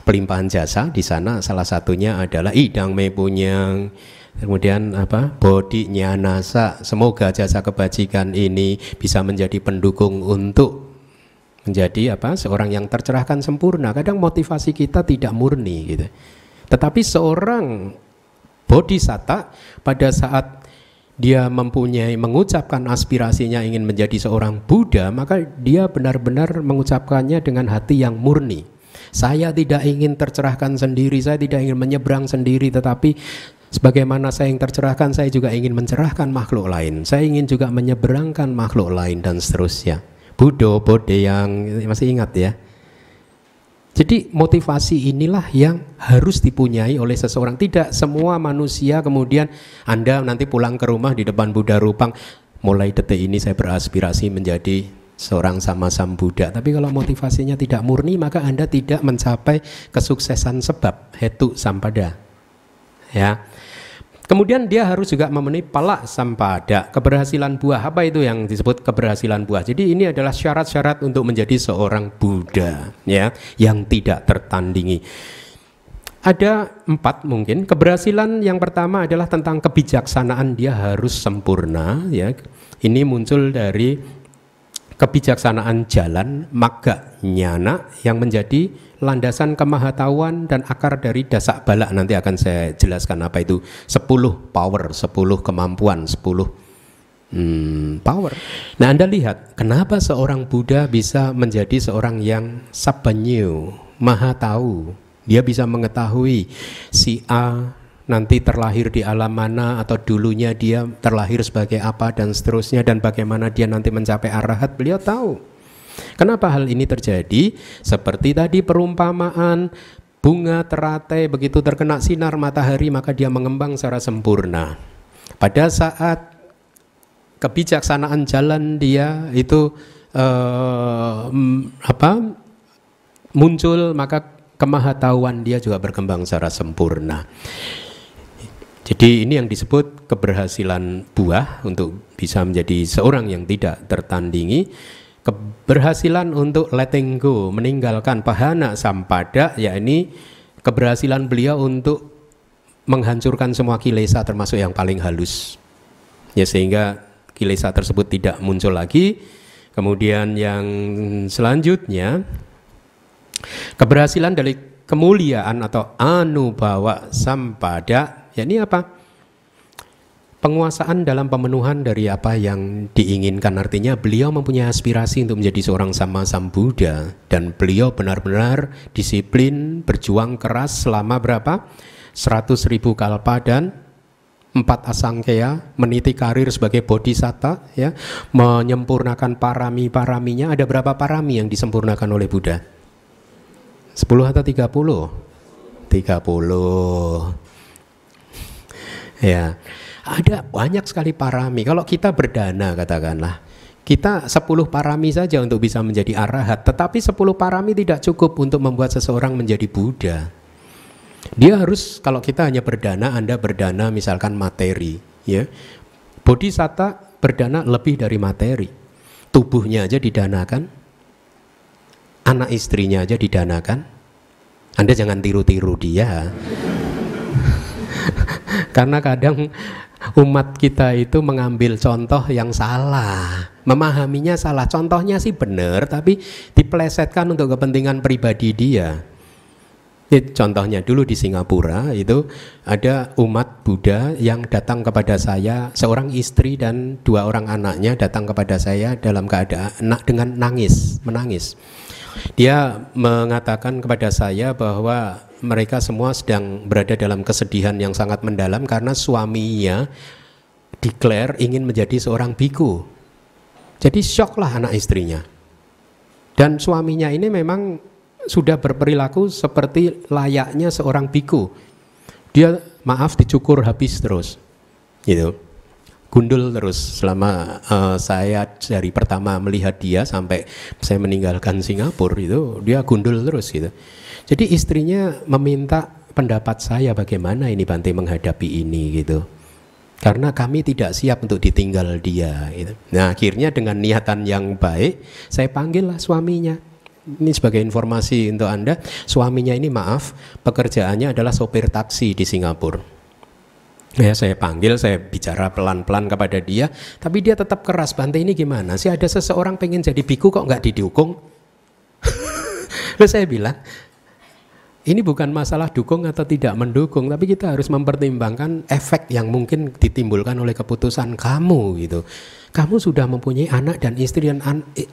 pelimpahan jasa. Di sana salah satunya adalah idang me punyang, kemudian bodhi nyanasa, semoga jasa kebajikan ini bisa menjadi pendukung untuk menjadi seorang yang tercerahkan sempurna. Kadang motivasi kita tidak murni gitu. Tetapi seorang bodhisatta pada saat dia mengucapkan aspirasinya ingin menjadi seorang Buddha, maka dia benar-benar mengucapkannya dengan hati yang murni. Saya tidak ingin tercerahkan sendiri, saya tidak ingin menyeberang sendiri, tetapi sebagaimana saya yang tercerahkan, saya juga ingin mencerahkan makhluk lain. Saya ingin juga menyeberangkan makhluk lain dan seterusnya. Buddha, Bodhe yang masih ingat ya. Jadi motivasi inilah yang harus dipunyai oleh seseorang. Tidak semua manusia kemudian Anda nanti pulang ke rumah di depan Buddha Rupang, mulai detik ini saya beraspirasi menjadi seorang sama-sama Buddha. Tapi kalau motivasinya tidak murni, maka Anda tidak mencapai kesuksesan sebab, hetu sampada. Ya. Kemudian dia harus juga memenuhi pala sampada, keberhasilan buah. Apa itu yang disebut keberhasilan buah? Jadi ini adalah syarat-syarat untuk menjadi seorang Buddha, ya, yang tidak tertandingi. Ada 4 mungkin. Keberhasilan yang pertama adalah tentang kebijaksanaan, dia harus sempurna, ya. Ini muncul dari kebijaksanaan jalan magga nyana yang menjadi landasan kemahatauan dan akar dari dasak balak. Nanti akan saya jelaskan apa itu 10 power, 10 kemampuan, 10 power. Nah, Anda lihat kenapa seorang Buddha bisa menjadi seorang yang sabanyu, maha tahu. Dia bisa mengetahui si A nanti terlahir di alam mana, atau dulunya dia terlahir sebagai apa dan seterusnya, dan bagaimana dia nanti mencapai arahat. Beliau tahu. Kenapa hal ini terjadi? Seperti tadi perumpamaan bunga teratai, begitu terkena sinar matahari maka dia mengembang secara sempurna. Pada saat kebijaksanaan jalan dia itu muncul, maka kemahatauan dia juga berkembang secara sempurna. Jadi ini yang disebut keberhasilan buah untuk bisa menjadi seorang yang tidak tertandingi. Keberhasilan untuk letting go, meninggalkan pahana sampada, yakni keberhasilan beliau untuk menghancurkan semua kilesa termasuk yang paling halus, ya, sehingga kilesa tersebut tidak muncul lagi. Kemudian yang selanjutnya, keberhasilan dari kemuliaan atau anubawa sampada, yakni apa? Penguasaan dalam pemenuhan dari apa yang diinginkan. Artinya beliau mempunyai aspirasi untuk menjadi seorang sama-sama Buddha, dan beliau benar-benar disiplin, berjuang keras selama berapa? 100.000 kalpa dan 4 asangkaya, meniti karir sebagai bodhisatta, ya, menyempurnakan parami-paraminya. Ada berapa parami yang disempurnakan oleh Buddha? 10 atau 30? 30. Ya. Ada banyak sekali parami. Kalau kita berdana, katakanlah, kita 10 parami saja untuk bisa menjadi arahat. Tetapi 10 parami tidak cukup untuk membuat seseorang menjadi Buddha. Dia harus, kalau kita hanya berdana, Anda berdana misalkan materi, ya. Bodhisatta berdana lebih dari materi. Tubuhnya aja didanakan, anak istrinya aja didanakan. Anda jangan tiru-tiru dia. Karena kadang umat kita itu mengambil contoh yang salah, memahaminya salah. Contohnya sih benar, tapi dipelesetkan untuk kepentingan pribadi dia. Contohnya dulu di Singapura itu ada umat Buddha yang datang kepada saya, seorang istri dan 2 orang anaknya datang kepada saya dalam keadaan dengan menangis. Dia mengatakan kepada saya bahwa mereka semua sedang berada dalam kesedihan yang sangat mendalam karena suaminya declare ingin menjadi seorang biku. Jadi syoklah anak istrinya. Dan suaminya ini memang sudah berperilaku seperti layaknya seorang biku. Dia dicukur habis terus, gitu. Gundul terus selama saya dari pertama melihat dia sampai saya meninggalkan Singapura, itu dia gundul terus, gitu. Jadi istrinya meminta pendapat saya bagaimana ini Bante menghadapi ini, gitu. Karena kami tidak siap untuk ditinggal dia, gitu. Nah, akhirnya dengan niatan yang baik saya panggillah suaminya. Ini sebagai informasi untuk Anda, suaminya ini pekerjaannya adalah sopir taksi di Singapura. Ya, saya panggil, saya bicara pelan-pelan kepada dia, tapi dia tetap keras. Bante, ini gimana sih, ada seseorang pengen jadi biku kok nggak didukung? Lalu saya bilang, ini bukan masalah dukung atau tidak mendukung, tapi kita harus mempertimbangkan efek yang mungkin ditimbulkan oleh keputusan kamu, gitu. Kamu sudah mempunyai anak dan istri, dan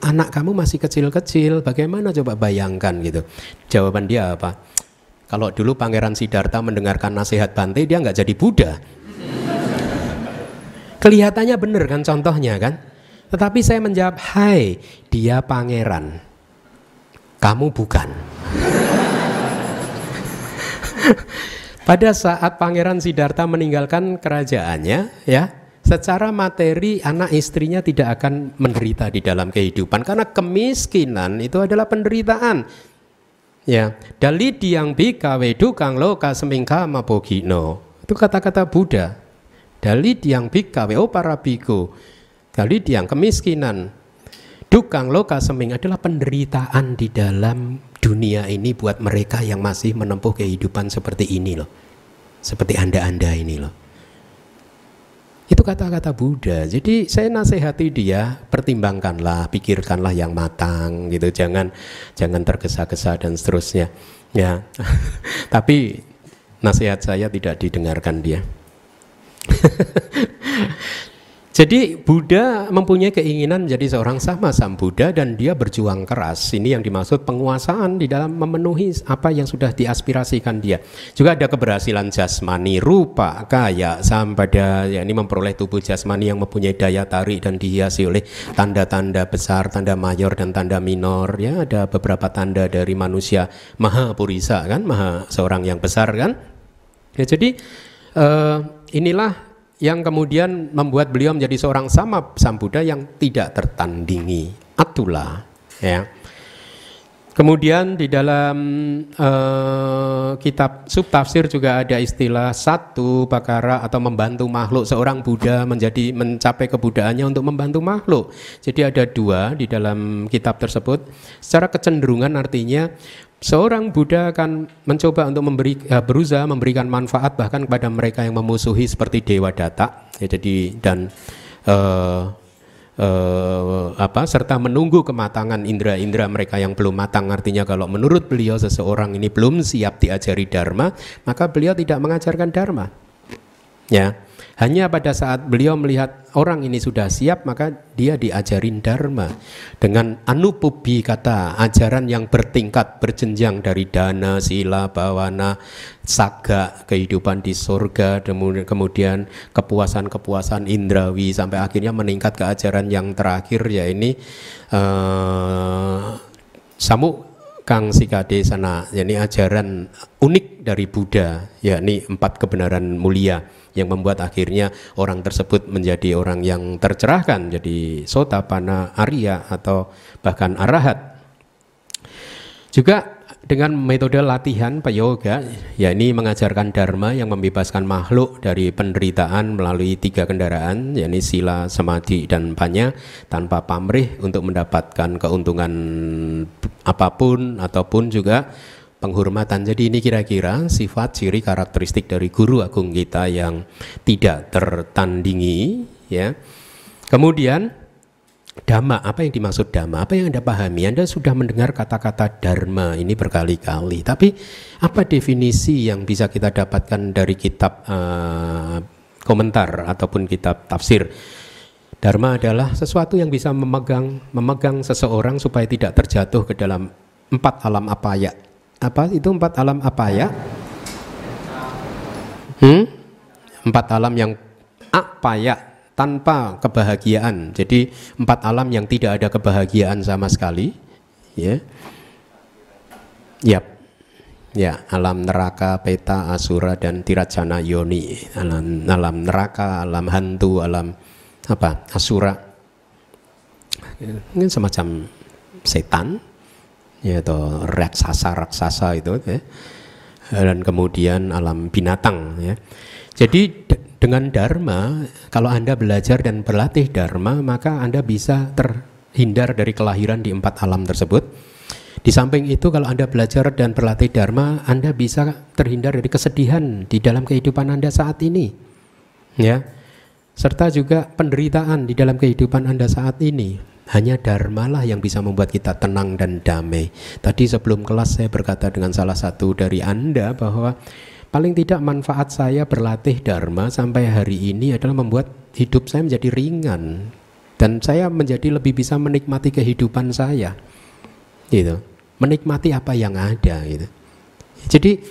anak kamu masih kecil-kecil, bagaimana coba bayangkan, gitu. Jawaban dia apa? Kalau dulu Pangeran Siddhartha mendengarkan nasihat Bante, dia nggak jadi Buddha. Kelihatannya benar kan contohnya kan? Tetapi saya menjawab, hai, dia pangeran, kamu bukan. Pada saat Pangeran Siddhartha meninggalkan kerajaannya, ya, secara materi anak istrinya tidak akan menderita di dalam kehidupan karena kemiskinan itu adalah penderitaan. Ya, dali diang bikawe dukang loka semingka mabogino. Itu kata-kata Buddha. Dali diang bikawe oh para biku. Dali diang kemiskinan. Dukang loka seming adalah penderitaan di dalam dunia ini buat mereka yang masih menempuh kehidupan seperti ini loh. Seperti Anda-anda ini loh. Itu kata-kata Buddha. Jadi saya nasihati dia, pertimbangkanlah, pikirkanlah yang matang gitu. Jangan tergesa-gesa dan seterusnya. Ya. Tapi nasihat saya tidak didengarkan dia. Jadi Buddha mempunyai keinginan menjadi seorang sama Sambuddha dan dia berjuang keras. Ini yang dimaksud penguasaan di dalam memenuhi apa yang sudah diaspirasikan dia. Juga ada keberhasilan jasmani, rupa, kaya, sampada, ya ini memperoleh tubuh jasmani yang mempunyai daya tarik dan dihiasi oleh tanda-tanda besar, tanda mayor dan tanda minor. Ya ada beberapa tanda dari manusia maha purisa kan, maha seorang yang besar kan. Ya jadi inilah yang kemudian membuat beliau menjadi seorang sama Sambuddha yang tidak tertandingi. Atula, ya. Kemudian di dalam kitab subtafsir juga ada istilah satu pakara atau membantu makhluk. Seorang Buddha mencapai kebuddhaannya untuk membantu makhluk. Jadi ada dua di dalam kitab tersebut. Secara kecenderungan artinya seorang Buddha akan mencoba untuk berusaha memberikan manfaat bahkan kepada mereka yang memusuhi seperti Dewa Datta. Ya, jadi dan serta menunggu kematangan indera-indera mereka yang belum matang. Artinya kalau menurut beliau seseorang ini belum siap diajari dharma, maka beliau tidak mengajarkan dharma. Ya, hanya pada saat beliau melihat orang ini sudah siap, maka dia diajarin dharma dengan anupubi kata, ajaran yang bertingkat berjenjang dari dana, sila, bawana, saga, kehidupan di surga, kemudian kepuasan-kepuasan indrawi sampai akhirnya meningkat ke ajaran yang terakhir, ya ini samu kang sikade sana, yakni ajaran unik dari Buddha, yakni 4 kebenaran mulia yang membuat akhirnya orang tersebut menjadi orang yang tercerahkan, jadi Sotapanna, Arya atau bahkan Arahat. Juga dengan metode latihan Payoga, yakni mengajarkan dharma yang membebaskan makhluk dari penderitaan melalui 3 kendaraan, yakni sila, samadhi, dan panya, tanpa pamrih untuk mendapatkan keuntungan apapun ataupun juga penghormatan. Jadi ini kira-kira sifat ciri karakteristik dari guru agung kita yang tidak tertandingi, ya. Kemudian dhamma, apa yang dimaksud dhamma? Apa yang Anda pahami? Anda sudah mendengar kata-kata dharma ini berkali-kali, tapi apa definisi yang bisa kita dapatkan dari kitab komentar ataupun kitab tafsir? Dharma adalah sesuatu yang bisa memegang seseorang supaya tidak terjatuh ke dalam 4 alam apaya. Apa itu 4 alam apaya? 4 alam yang apaya, tanpa kebahagiaan. Jadi 4 alam yang tidak ada kebahagiaan sama sekali, ya. Yap. Ya, alam neraka, peta, asura, dan tirajana yoni. Alam neraka, alam hantu, alam asura. Ini semacam setan, ya, atau raksasa itu, ya. Dan kemudian alam binatang, ya. Jadi dengan dharma, kalau Anda belajar dan berlatih dharma, maka Anda bisa terhindar dari kelahiran di 4 alam tersebut. Di samping itu, kalau Anda belajar dan berlatih dharma, Anda bisa terhindar dari kesedihan di dalam kehidupan Anda saat ini, ya. Serta juga penderitaan di dalam kehidupan Anda saat ini. Hanya dharma lah yang bisa membuat kita tenang dan damai. Tadi sebelum kelas saya berkata dengan salah satu dari Anda bahwa paling tidak manfaat saya berlatih dharma sampai hari ini adalah membuat hidup saya menjadi ringan dan saya menjadi lebih bisa menikmati kehidupan saya, gitu. Menikmati apa yang ada, gitu. Jadi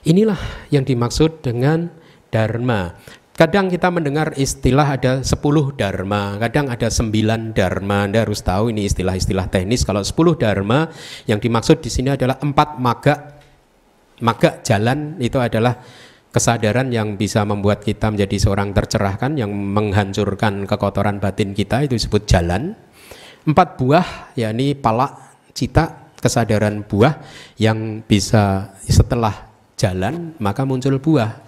inilah yang dimaksud dengan dharma. Kadang kita mendengar istilah ada 10 dharma, kadang ada 9 dharma. Anda harus tahu ini istilah-istilah teknis. Kalau 10 dharma yang dimaksud di sini adalah 4 magga. Magga jalan itu adalah kesadaran yang bisa membuat kita menjadi seorang tercerahkan, yang menghancurkan kekotoran batin kita, itu disebut jalan. 4 buah, yakni pala, cita, kesadaran buah yang bisa setelah jalan maka muncul buah.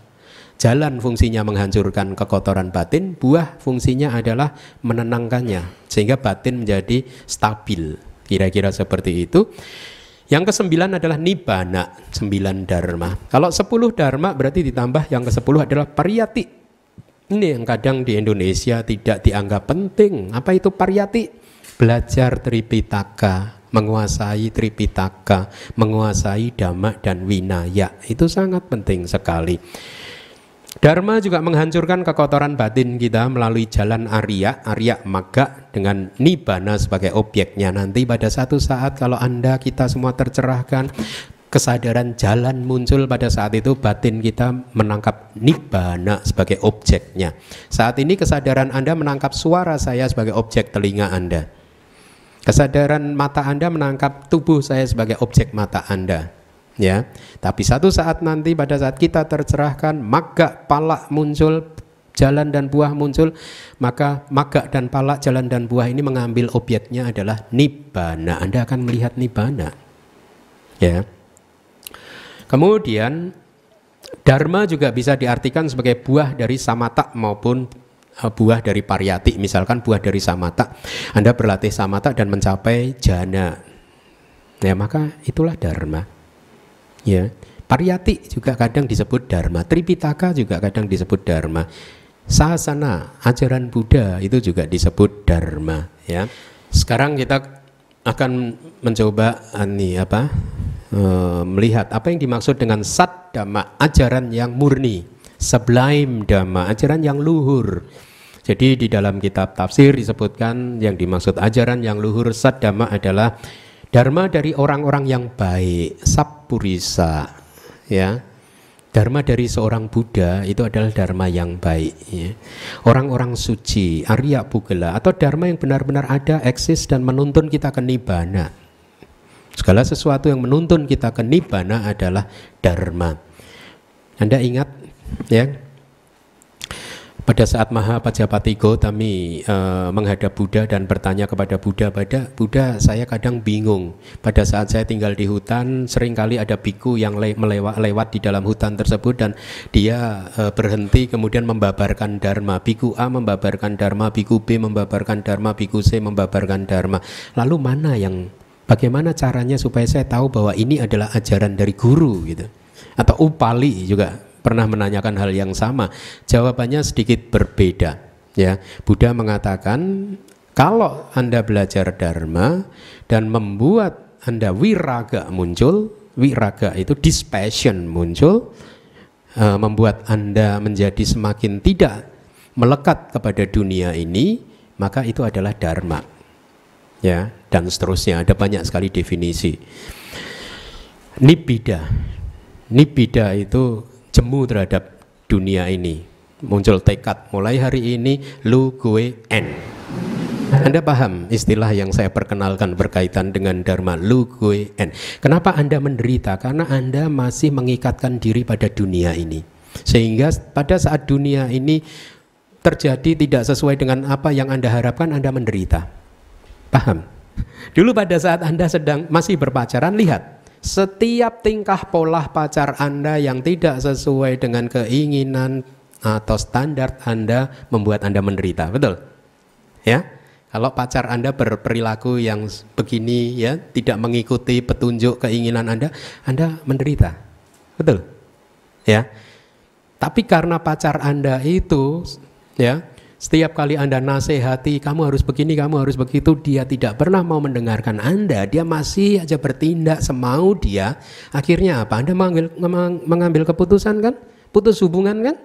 Jalan fungsinya menghancurkan kekotoran batin, buah fungsinya adalah menenangkannya sehingga batin menjadi stabil. Kira-kira seperti itu. Yang ke-9 adalah nibbana, 9 dharma. Kalau 10 dharma berarti ditambah yang ke-10 adalah pariyati. Ini yang kadang di Indonesia tidak dianggap penting. Apa itu pariyati? Belajar Tripitaka, menguasai Tripitaka, menguasai Dhamma dan Vinaya. Itu sangat penting sekali. Dharma juga menghancurkan kekotoran batin kita melalui jalan Arya Magga dengan Nibbana sebagai objeknya. Nanti pada satu saat kalau Anda, kita semua tercerahkan, kesadaran jalan muncul, pada saat itu batin kita menangkap Nibbana sebagai objeknya. Saat ini kesadaran Anda menangkap suara saya sebagai objek telinga Anda. Kesadaran mata Anda menangkap tubuh saya sebagai objek mata Anda. Ya, tapi satu saat nanti pada saat kita tercerahkan, magga, pala muncul, jalan dan buah muncul, maka magga dan pala, jalan dan buah ini mengambil objeknya adalah nibbana. Anda akan melihat nibbana. Ya. Kemudian dharma juga bisa diartikan sebagai buah dari samatha maupun buah dari pariyati. Misalkan buah dari samatha, Anda berlatih samatha dan mencapai jhana. Ya, maka itulah dharma. Ya, pariyati juga kadang disebut dharma, Tripitaka juga kadang disebut dharma, sasana, ajaran Buddha itu juga disebut dharma. Ya, sekarang kita akan mencoba melihat apa yang dimaksud dengan sat dhamma, ajaran yang murni, sublime dhamma, ajaran yang luhur. Jadi di dalam kitab tafsir disebutkan yang dimaksud ajaran yang luhur sat dhamma adalah dharma dari orang-orang yang baik, sappurisa, ya. Dharma dari seorang Buddha itu adalah dharma yang baik, ya. Orang-orang suci, Arya Pugala, atau dharma yang benar-benar ada, eksis dan menuntun kita ke nibbana. Segala sesuatu yang menuntun kita ke nibbana adalah dharma. Anda ingat, ya, pada saat Mahapajapati Gautami menghadap Buddha dan bertanya kepada Buddha, Buddha, saya kadang bingung. Pada saat saya tinggal di hutan, seringkali ada biku yang lewat di dalam hutan tersebut dan dia berhenti kemudian membabarkan dharma. Biku A membabarkan dharma, biku B membabarkan dharma, biku C membabarkan dharma. Lalu bagaimana caranya supaya saya tahu bahwa ini adalah ajaran dari guru gitu? Atau Upali juga pernah menanyakan hal yang sama. Jawabannya sedikit berbeda. Ya, Buddha mengatakan kalau Anda belajar dharma dan membuat Anda wiraga muncul, wiraga itu dispassion muncul, membuat Anda menjadi semakin tidak melekat kepada dunia ini, maka itu adalah dharma. Ya, dan seterusnya, ada banyak sekali definisi. Nibbida itu jemu terhadap dunia ini, muncul tekad mulai hari ini lu gue en. Anda paham istilah yang saya perkenalkan berkaitan dengan dharma lu gue en? Kenapa Anda menderita? Karena Anda masih mengikatkan diri pada dunia ini, sehingga pada saat dunia ini terjadi tidak sesuai dengan apa yang Anda harapkan, Anda menderita. Paham? Dulu pada saat Anda sedang masih berpacaran, lihat setiap tingkah pola pacar Anda yang tidak sesuai dengan keinginan atau standar Anda membuat Anda menderita, betul? Ya, kalau pacar Anda berperilaku yang begini, ya, tidak mengikuti petunjuk keinginan Anda menderita, betul? Ya, tapi karena pacar Anda itu, ya, setiap kali Anda nasihati, kamu harus begini, kamu harus begitu, dia tidak pernah mau mendengarkan Anda. Dia masih aja bertindak semau dia. Akhirnya apa? Anda mengambil keputusan kan? Putus hubungan kan?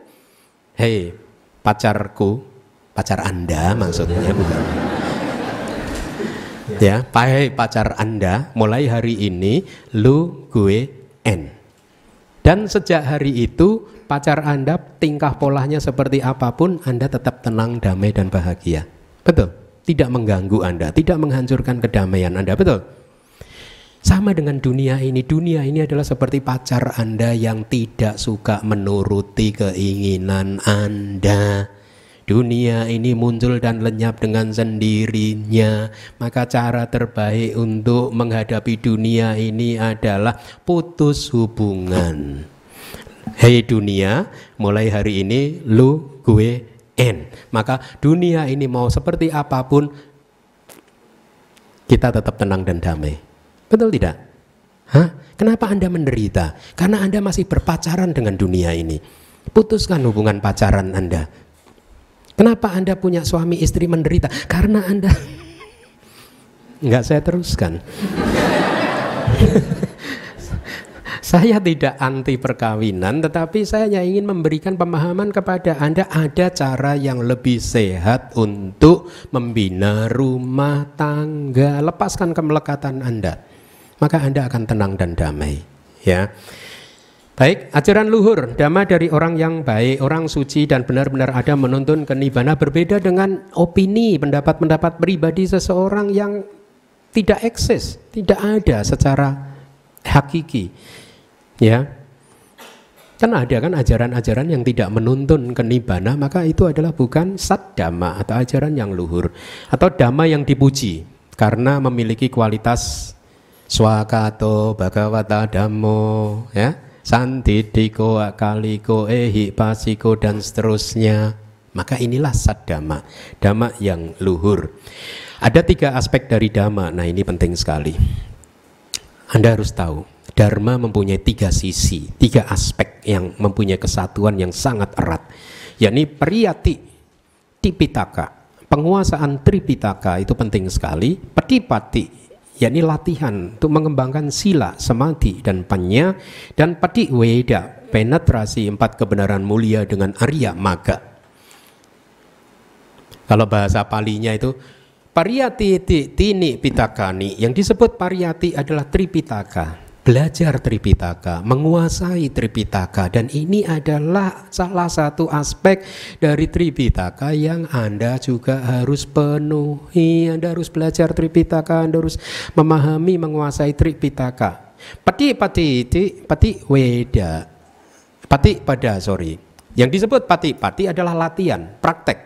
Hei, pacarku, pacar Anda maksudnya bukan? Ya, hei pacar Anda, mulai hari ini lu gue en. Dan sejak hari itu pacar Anda tingkah polanya seperti apapun, Anda tetap tenang, damai dan bahagia. Betul? Tidak mengganggu Anda, tidak menghancurkan kedamaian Anda, betul? Sama dengan dunia ini. Dunia ini adalah seperti pacar Anda yang tidak suka menuruti keinginan Anda. Dunia ini muncul dan lenyap dengan sendirinya. Maka cara terbaik untuk menghadapi dunia ini adalah putus hubungan. Hei dunia, mulai hari ini lu, gue, end. Maka dunia ini mau seperti apapun, kita tetap tenang dan damai. Betul tidak? Hah? Kenapa Anda menderita? Karena Anda masih berpacaran dengan dunia ini. Putuskan hubungan pacaran Anda. Kenapa Anda punya suami istri menderita? Karena Anda enggak, saya teruskan. Saya tidak anti perkawinan, tetapi saya hanya ingin memberikan pemahaman kepada Anda ada cara yang lebih sehat untuk membina rumah tangga. Lepaskan kemelekatan Anda, maka Anda akan tenang dan damai. Ya, baik. Ajaran luhur, dhamma dari orang yang baik, orang suci dan benar-benar ada menuntun ke nibbana, berbeda dengan opini, pendapat-pendapat pribadi seseorang yang tidak eksis, tidak ada secara hakiki. Ya, kan ada kan ajaran-ajaran yang tidak menuntun ke nibbana, maka itu adalah bukan sat dhamma atau ajaran yang luhur atau dhamma yang dipuji karena memiliki kualitas swakato bhagavata dhammo, ya, santidiko akaliko ehipasiko dan seterusnya. Maka inilah sat dhamma, dhamma yang luhur. Ada 3 aspek dari dhamma. Nah, ini penting sekali. Anda harus tahu Dharma mempunyai 3 sisi, 3 aspek yang mempunyai kesatuan yang sangat erat, yakni pariyati tipitaka, penguasaan tripitaka itu penting sekali. Patipati, yakni latihan untuk mengembangkan sila, samadhi dan panya, dan patiweda, penetrasi 4 kebenaran mulia dengan Arya Magga. Kalau bahasa Palinya itu pariyati tini pitakani, yang disebut pariyati adalah tripitaka. Belajar Tripitaka, menguasai Tripitaka, dan ini adalah salah satu aspek dari Tripitaka yang Anda juga harus penuhi. Anda harus belajar Tripitaka, Anda harus memahami, menguasai Tripitaka. Pati weda, yang disebut pati adalah latihan, praktek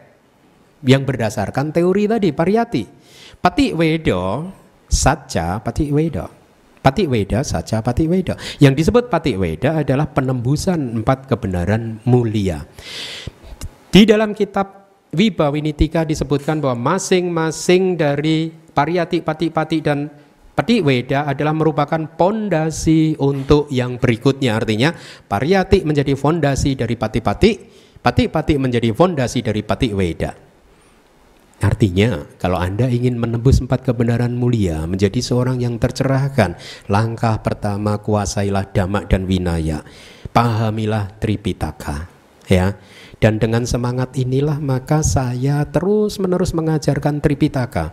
yang berdasarkan teori tadi, pariyati. Pati wedo, saja pati wedo. Patiweda saja patiweda. Yang disebut patiweda adalah penembusan 4 kebenaran mulia. Di dalam kitab Vibhawinitika disebutkan bahwa masing-masing dari pariyati, patipati dan patiweda adalah merupakan pondasi untuk yang berikutnya. Artinya pariyati menjadi fondasi dari patipati, patipati menjadi fondasi dari patiweda. Artinya, kalau Anda ingin menembus 4 kebenaran mulia, menjadi seorang yang tercerahkan, langkah pertama kuasailah dhamma dan vinaya. Pahamilah Tripitaka, ya. Dan dengan semangat inilah maka saya terus-menerus mengajarkan Tripitaka.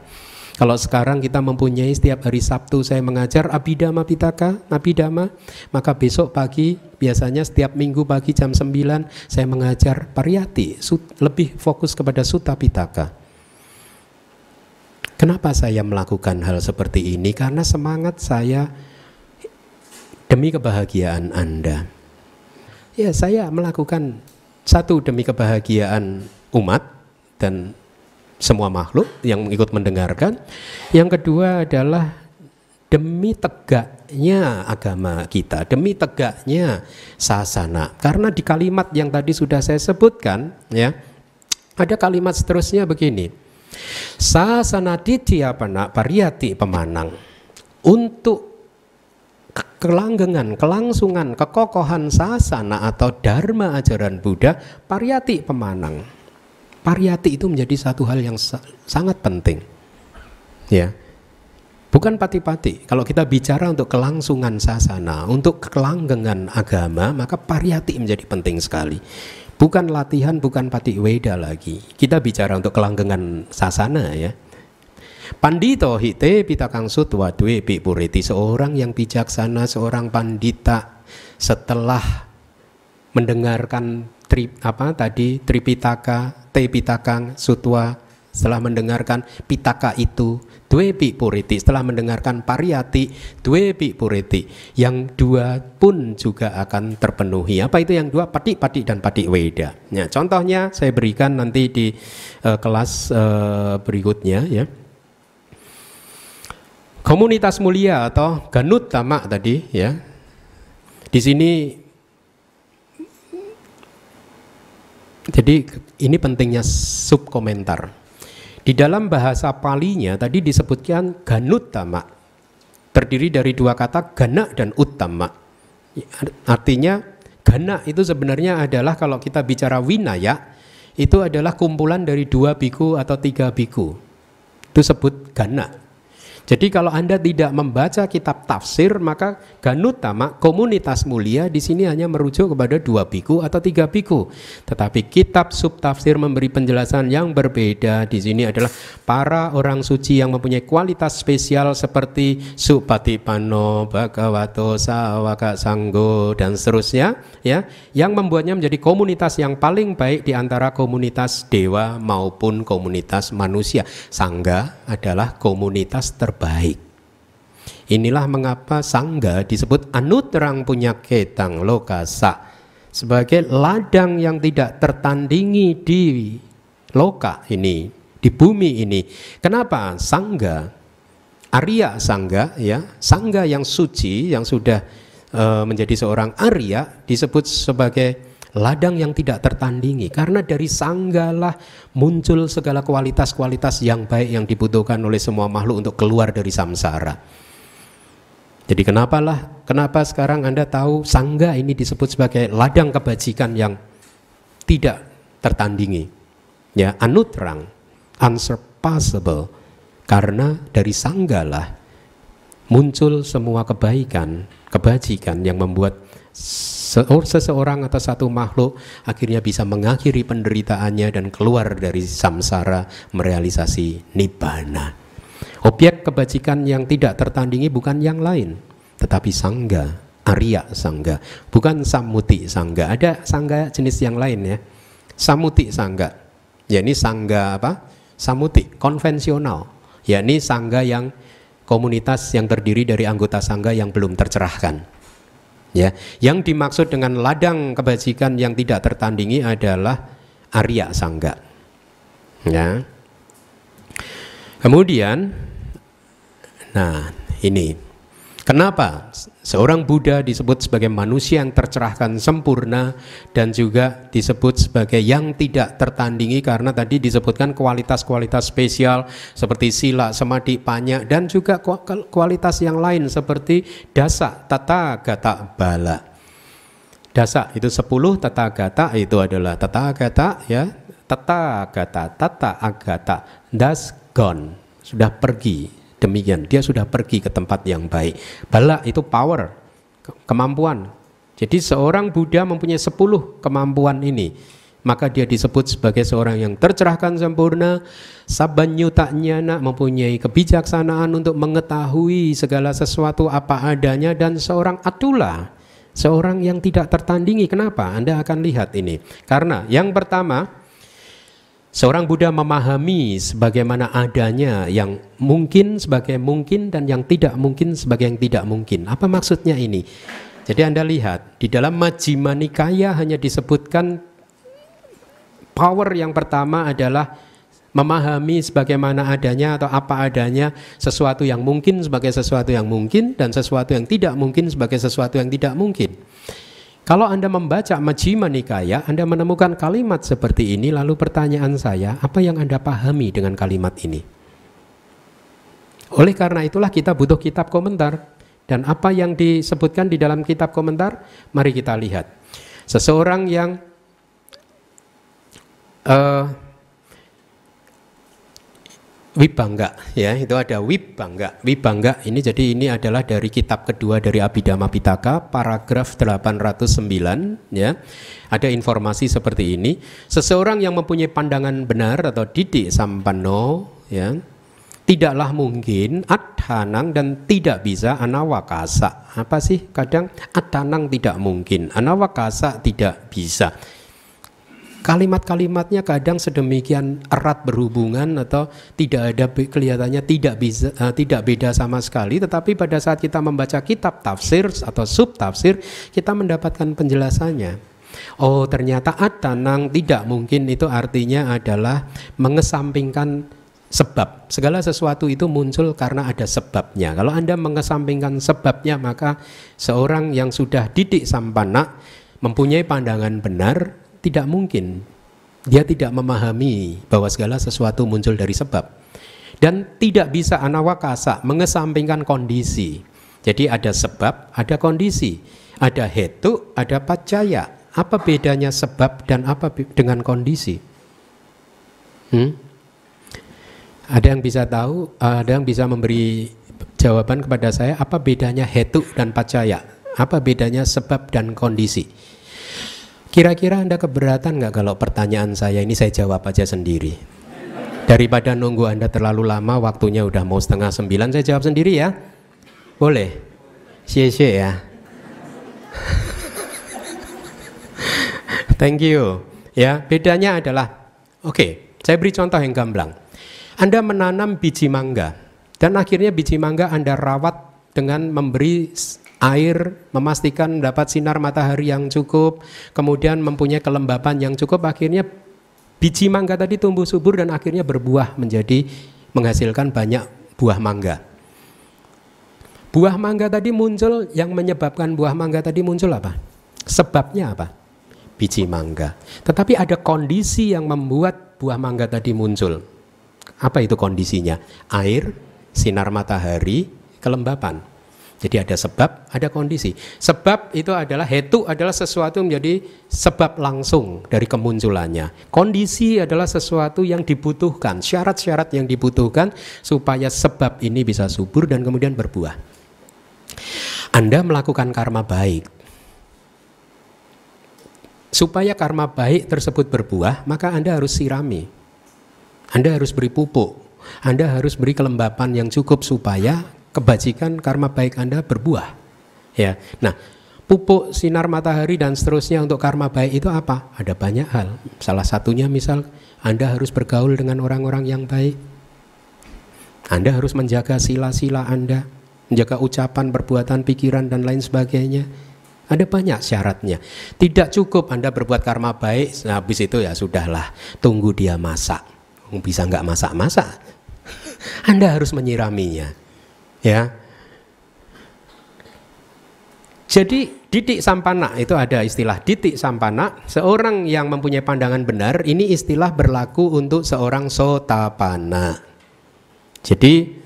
Kalau sekarang kita mempunyai setiap hari Sabtu saya mengajar Abhidhamma Pitaka, Abhidhamma, maka besok pagi biasanya setiap minggu pagi jam 9 saya mengajar pariyati, lebih fokus kepada Sutta Pitaka. Kenapa saya melakukan hal seperti ini? Karena semangat saya demi kebahagiaan Anda. Ya, saya melakukan satu demi kebahagiaan umat dan semua makhluk yang ikut mendengarkan. Yang kedua adalah demi tegaknya agama kita, demi tegaknya sasana. Karena di kalimat yang tadi sudah saya sebutkan, ya, ada kalimat seterusnya begini. Sasana dityapana pariyati pemanang. Untuk kelanggengan, kelangsungan, kekokohan sasana atau dharma ajaran Buddha, pariyati pemanang. Pariyati itu menjadi satu hal yang sangat penting. Ya. Bukan pati-pati. Kalau kita bicara untuk kelangsungan sasana, untuk kelanggengan agama, maka pariyati menjadi penting sekali. Bukan latihan, bukan patiweda lagi. Kita bicara untuk kelanggengan sasana, ya. Pandito hite pitakang sutwa dwe puriti, seorang yang bijaksana, seorang pandita setelah mendengarkan Tripitaka, te pitakang sutwa setelah mendengarkan Pitaka itu Dwepi Puriti, setelah mendengarkan Pariyati Dwepi Puriti, yang dua pun juga akan terpenuhi. Apa itu yang dua? Pati dan Pati Weda. Ya, contohnya saya berikan nanti di kelas berikutnya ya. Komunitas mulia atau Ganuttama tadi ya. Di sini jadi ini pentingnya subkomentar. Di dalam bahasa Palinya tadi disebutkan Ganuttama, terdiri dari dua kata Gana dan Uttama. Artinya Gana itu sebenarnya adalah, kalau kita bicara Winaya, itu adalah kumpulan dari 2 biku atau 3 biku. Itu sebut Gana. Jadi kalau Anda tidak membaca kitab tafsir, maka Ganuttama, komunitas mulia, di sini hanya merujuk kepada 2 biku atau 3 biku. Tetapi kitab subtafsir memberi penjelasan yang berbeda. Di sini adalah para orang suci yang mempunyai kualitas spesial seperti Supatipanno, Bhagavato, Sawaka Sanggo dan seterusnya, ya, yang membuatnya menjadi komunitas yang paling baik di antara komunitas dewa maupun komunitas manusia. Sangga adalah komunitas terbaik. Inilah mengapa Sangga disebut Anuterang Punyaketang Lokasa, sebagai ladang yang tidak tertandingi di loka ini, di bumi ini. Kenapa? Sangga, Arya Sangga ya, Sangga yang suci, yang sudah menjadi seorang Arya, disebut sebagai ladang yang tidak tertandingi, karena dari sanggalah muncul segala kualitas-kualitas yang baik yang dibutuhkan oleh semua makhluk untuk keluar dari samsara. Jadi kenapa sekarang Anda tahu sangga ini disebut sebagai ladang kebajikan yang tidak tertandingi, ya, anutrang, unsurpassable, karena dari sanggalah muncul semua kebaikan, kebajikan yang membuat seseorang atau satu makhluk akhirnya bisa mengakhiri penderitaannya dan keluar dari samsara, merealisasi nibbana. Objek kebajikan yang tidak tertandingi bukan yang lain, tetapi sangga, Arya Sangga, bukan Sammuti Sangga. Ada sangga jenis yang lain ya, Sammuti Sangga, yakni sangga apa? Sammuti, konvensional, yakni sangga yang komunitas yang terdiri dari anggota sangga yang belum tercerahkan. Ya, yang dimaksud dengan ladang kebajikan yang tidak tertandingi adalah Arya Sangga. Ya. Kemudian, nah ini kenapa seorang Buddha disebut sebagai manusia yang tercerahkan sempurna dan juga disebut sebagai yang tidak tertandingi, karena tadi disebutkan kualitas-kualitas spesial seperti sila, samadhi, panya, dan juga kualitas yang lain seperti dasa, tata, gata, bala. Dasa itu 10, tata gata itu adalah tata gata ya, tata gata, tata agata, das gone, sudah pergi. Demikian, dia sudah pergi ke tempat yang baik. Bala itu power, kemampuan. Jadi seorang Buddha mempunyai 10 kemampuan ini, maka dia disebut sebagai seorang yang tercerahkan sempurna. Sabanyuta nyana, mempunyai kebijaksanaan untuk mengetahui segala sesuatu apa adanya, dan seorang atula, seorang yang tidak tertandingi. Kenapa? Anda akan lihat ini. Karena yang pertama, seorang Buddha memahami sebagaimana adanya yang mungkin sebagai mungkin dan yang tidak mungkin sebagai yang tidak mungkin. Apa maksudnya ini? Jadi Anda lihat di dalam Majjhima Nikaya hanya disebutkan power yang pertama adalah memahami sebagaimana adanya atau apa adanya sesuatu yang mungkin sebagai sesuatu yang mungkin dan sesuatu yang tidak mungkin sebagai sesuatu yang tidak mungkin. Kalau Anda membaca Majjhima Nikaya, Anda menemukan kalimat seperti ini, lalu pertanyaan saya, apa yang Anda pahami dengan kalimat ini? Oleh karena itulah kita butuh kitab komentar. Dan apa yang disebutkan di dalam kitab komentar, mari kita lihat. Seseorang yang Wibangga, ya, itu ada Wibangga. Wibangga ini, jadi ini adalah dari kitab kedua dari Abhidhamma Pitaka, paragraf 809, ya. Ada informasi seperti ini. Seseorang yang mempunyai pandangan benar atau didik sampanno, ya, tidaklah mungkin adhanang dan tidak bisa anawakasa. Apa sih? Kadang adhanang tidak mungkin, anawakasa tidak bisa. Kalimat-kalimatnya kadang sedemikian erat berhubungan atau tidak ada kelihatannya tidak beda sama sekali, tetapi pada saat kita membaca kitab tafsir atau sub tafsir kita mendapatkan penjelasannya. Oh, ternyata at-tanang tidak mungkin itu artinya adalah mengesampingkan sebab. Segala sesuatu itu muncul karena ada sebabnya. Kalau Anda mengesampingkan sebabnya, maka seorang yang sudah didik sampana mempunyai pandangan benar, tidak mungkin dia tidak memahami bahwa segala sesuatu muncul dari sebab. Dan tidak bisa anawakasa mengesampingkan kondisi. Jadi ada sebab, ada kondisi, ada hetu, ada paccaya. Apa bedanya sebab dan apa dengan kondisi? Ada yang bisa tahu, ada yang bisa memberi jawaban kepada saya, apa bedanya hetu dan paccaya? Apa bedanya sebab dan kondisi? Kira-kira Anda keberatan nggak kalau pertanyaan saya ini saya jawab aja sendiri? Daripada nunggu Anda terlalu lama, waktunya udah mau 8:30, saya jawab sendiri ya? Boleh? Xie-xie ya. Thank you. Ya, bedanya adalah, oke, saya beri contoh yang gamblang. Anda menanam biji mangga, dan akhirnya biji mangga Anda rawat dengan memberi air, memastikan mendapat sinar matahari yang cukup, kemudian mempunyai kelembapan yang cukup, akhirnya biji mangga tadi tumbuh subur dan akhirnya berbuah menjadi menghasilkan banyak buah mangga. Buah mangga tadi muncul, yang menyebabkan buah mangga tadi muncul apa? Sebabnya apa? Biji mangga. Tetapi ada kondisi yang membuat buah mangga tadi muncul. Apa itu kondisinya? Air, sinar matahari, kelembapan. Jadi ada sebab, ada kondisi. Sebab itu adalah hetu, adalah sesuatu menjadi sebab langsung dari kemunculannya. Kondisi adalah sesuatu yang dibutuhkan, syarat-syarat yang dibutuhkan supaya sebab ini bisa subur dan kemudian berbuah. Anda melakukan karma baik. Supaya karma baik tersebut berbuah, maka Anda harus sirami. Anda harus beri pupuk. Anda harus beri kelembapan yang cukup supaya kebajikan karma baik Anda berbuah. Ya. Nah, pupuk, sinar matahari dan seterusnya untuk karma baik itu apa? Ada banyak hal. Salah satunya misal Anda harus bergaul dengan orang-orang yang baik. Anda harus menjaga sila-sila Anda, menjaga ucapan, perbuatan, pikiran dan lain sebagainya. Ada banyak syaratnya. Tidak cukup Anda berbuat karma baik, nah, habis itu ya sudahlah, tunggu dia masak. Bisa nggak masak-masak? Anda harus menyiraminya. Ya. Jadi didik sampana itu ada istilah didik sampana. Seorang yang mempunyai pandangan benar, ini istilah berlaku untuk seorang sotapana. Jadi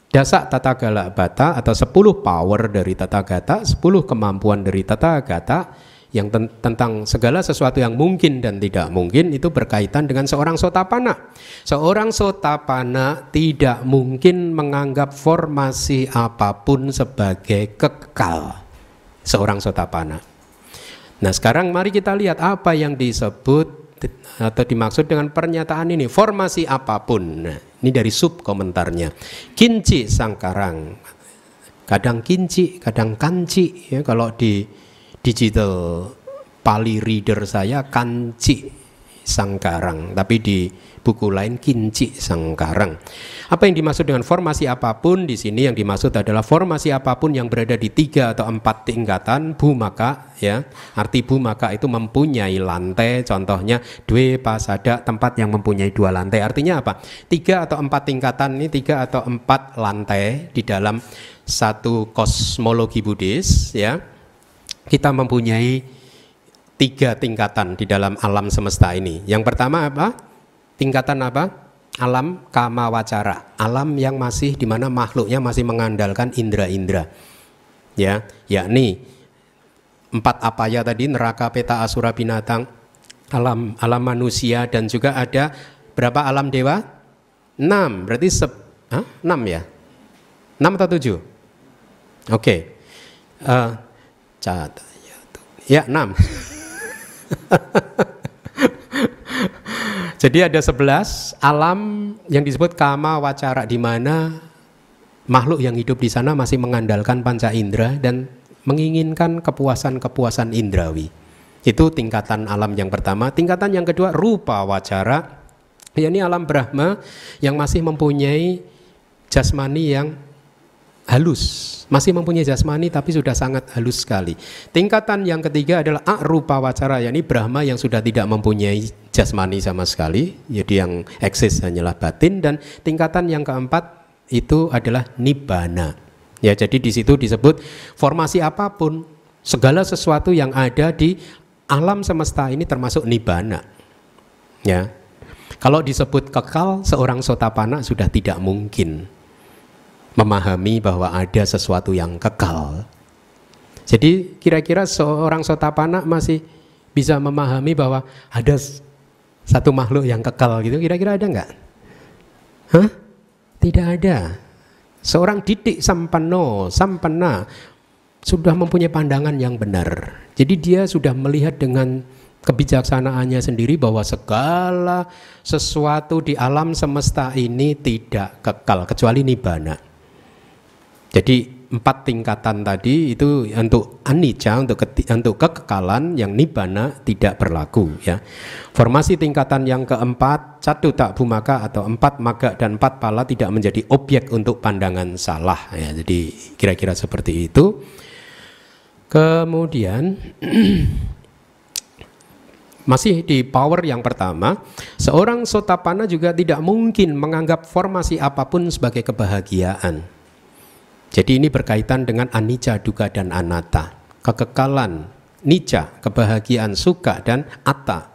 dasa tatagala bata atau 10 power dari Tathagata, 10 kemampuan dari Tathagata yang tentang segala sesuatu yang mungkin dan tidak mungkin itu berkaitan dengan seorang sotapana. Seorang sotapana tidak mungkin menganggap formasi apapun sebagai kekal. Seorang sotapana. Nah, sekarang mari kita lihat apa yang disebut atau dimaksud dengan pernyataan ini. Formasi apapun. Nah, ini dari sub komentarnya. Kinci sangkarang. Kadang kinci, kadang kanci ya, kalau di digital Pali reader saya kanci sangkarang, tapi di buku lain kinci sangkarang. Apa yang dimaksud dengan formasi apapun? Di sini yang dimaksud adalah formasi apapun yang berada di 3 atau 4 tingkatan bhumaka ya. Arti bhumaka itu mempunyai lantai, contohnya dwe pasada, tempat yang mempunyai 2 lantai. Artinya apa? 3 atau 4 tingkatan ini, 3 atau 4 lantai di dalam satu kosmologi Buddhis ya. Kita mempunyai 3 tingkatan di dalam alam semesta ini. Yang pertama apa? Tingkatan apa? Alam kama wacara, alam yang masih di mana makhluknya masih mengandalkan indera-indera. Ya, yakni 4 apaya tadi, neraka, peta, asura, binatang, alam manusia, dan juga ada berapa alam dewa? 6. Berarti 6 ya? 6 atau 7? Oke. Ya 6. Jadi ada 11 alam yang disebut kama wacara, di mana makhluk yang hidup di sana masih mengandalkan panca indera dan menginginkan kepuasan-kepuasan indrawi. Itu tingkatan alam yang pertama. Tingkatan yang kedua rupa wacara, yakni alam Brahma yang masih mempunyai jasmani yang halus, masih mempunyai jasmani tapi sudah sangat halus sekali. Tingkatan yang ketiga adalah arupa wacara, yakni Brahma yang sudah tidak mempunyai jasmani sama sekali, jadi yang eksis hanyalah batin. Dan tingkatan yang keempat itu adalah nibbana. Ya, jadi di situ disebut formasi apapun, segala sesuatu yang ada di alam semesta ini termasuk nibbana. Ya. Kalau disebut kekal, seorang Sotapanna sudah tidak mungkin memahami bahwa ada sesuatu yang kekal. Jadi kira-kira seorang Sotapanna masih bisa memahami bahwa ada satu makhluk yang kekal gitu, kira-kira ada enggak? Hah? Tidak ada. Seorang didik sampanna sudah mempunyai pandangan yang benar. Jadi dia sudah melihat dengan kebijaksanaannya sendiri bahwa segala sesuatu di alam semesta ini tidak kekal kecuali nibbana. Jadi 4 tingkatan tadi itu untuk anicca, untuk kekekalan, yang nibbana tidak berlaku, ya. Formasi tingkatan yang keempat, catuta bhumaka atau 4 magga dan 4 pala tidak menjadi objek untuk pandangan salah, ya. Jadi kira-kira seperti itu. Kemudian masih di power yang pertama, seorang Sotapanna juga tidak mungkin menganggap formasi apapun sebagai kebahagiaan. Jadi ini berkaitan dengan anicca, dukkha dan anatta. Kekekalan, nicca, kebahagiaan, sukha, dan atta,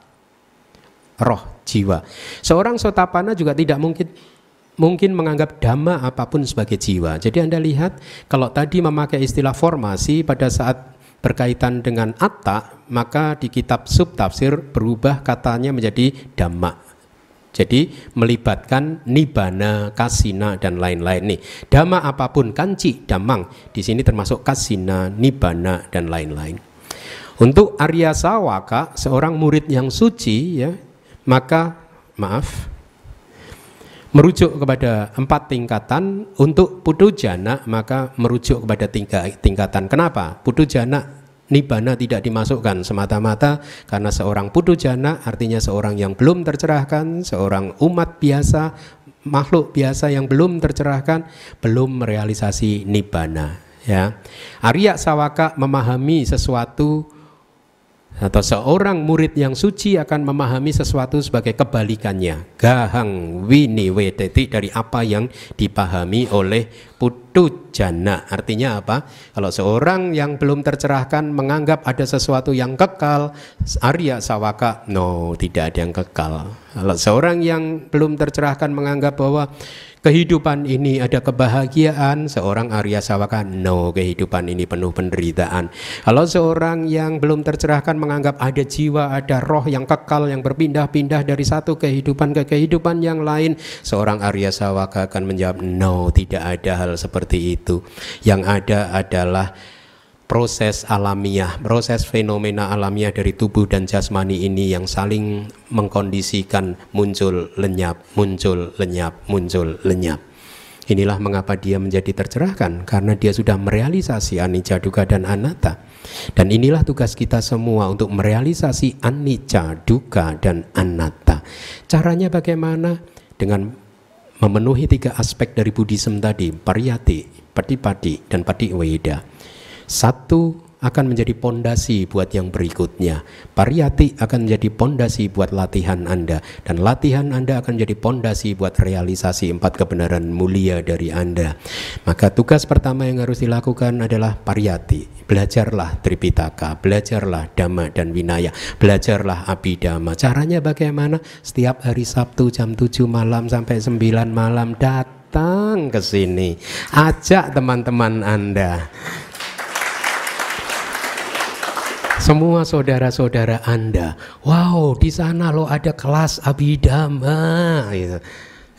roh, jiwa. Seorang Sotapanna juga tidak mungkin menganggap dhamma apapun sebagai jiwa. Jadi Anda lihat, kalau tadi memakai istilah formasi pada saat berkaitan dengan atta, maka di kitab subtafsir berubah katanya menjadi dhamma. Jadi melibatkan nibbana, kasina dan lain-lain nih. Dhamma apapun, kanci, damang, di sini termasuk kasina, nibbana dan lain-lain. Untuk Arya Sawaka, seorang murid yang suci, ya, maka merujuk kepada 4 tingkatan. Untuk Puthujjana maka merujuk kepada 3 tingkatan. Kenapa? Puthujjana nibbana tidak dimasukkan semata-mata karena seorang Puthujjana artinya seorang yang belum tercerahkan, seorang umat biasa, makhluk biasa yang belum tercerahkan, belum merealisasi nibbana, ya. Arya Sawaka memahami sesuatu, atau seorang murid yang suci akan memahami sesuatu sebagai kebalikannya, gahang winiwedeti, dari apa yang dipahami oleh Puthujjana. Artinya apa? Kalau seorang yang belum tercerahkan menganggap ada sesuatu yang kekal, Arya Sawaka, no, tidak ada yang kekal. Kalau seorang yang belum tercerahkan menganggap bahwa kehidupan ini ada kebahagiaan, seorang Arya Sawaka, no, kehidupan ini penuh penderitaan. Kalau seorang yang belum tercerahkan menganggap ada jiwa, ada roh yang kekal, yang berpindah-pindah dari satu kehidupan ke kehidupan yang lain, seorang Arya Sawaka akan menjawab, no, tidak ada hal seperti itu. Yang ada adalah proses alamiah, proses fenomena alamiah dari tubuh dan jasmani ini yang saling mengkondisikan muncul lenyap, muncul lenyap, muncul lenyap. Inilah mengapa dia menjadi tercerahkan, karena dia sudah merealisasi anicca, dukkha dan anatta. Dan inilah tugas kita semua untuk merealisasi anicca, dukkha dan anatta. Caranya bagaimana? Dengan memenuhi 3 aspek dari Buddhism tadi, pariyati, patipati dan patiweda. Satu akan menjadi pondasi buat yang berikutnya. Pariyati akan menjadi pondasi buat latihan Anda, dan latihan Anda akan menjadi pondasi buat realisasi 4 kebenaran mulia dari Anda. Maka tugas pertama yang harus dilakukan adalah pariyati. Belajarlah Tripitaka, belajarlah Dhamma dan Vinaya, belajarlah Abhidhamma. Caranya bagaimana? Setiap hari Sabtu jam 7 malam sampai 9 malam datang ke sini. Ajak teman-teman Anda, semua saudara-saudara Anda, wow, di sana loh ada kelas Abhidhamma, gitu,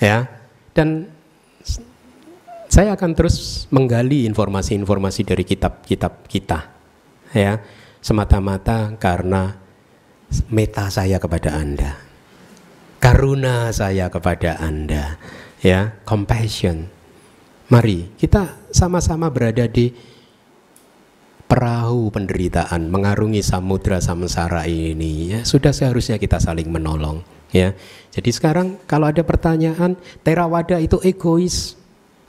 ya. Dan saya akan terus menggali informasi-informasi dari kitab-kitab kita, ya, semata-mata karena meta saya kepada Anda, karuna saya kepada Anda, ya, compassion. Mari kita sama-sama berada di perahu penderitaan mengarungi samudra samsara ini, ya sudah seharusnya kita saling menolong, ya. Jadi sekarang kalau ada pertanyaan, Theravada itu egois,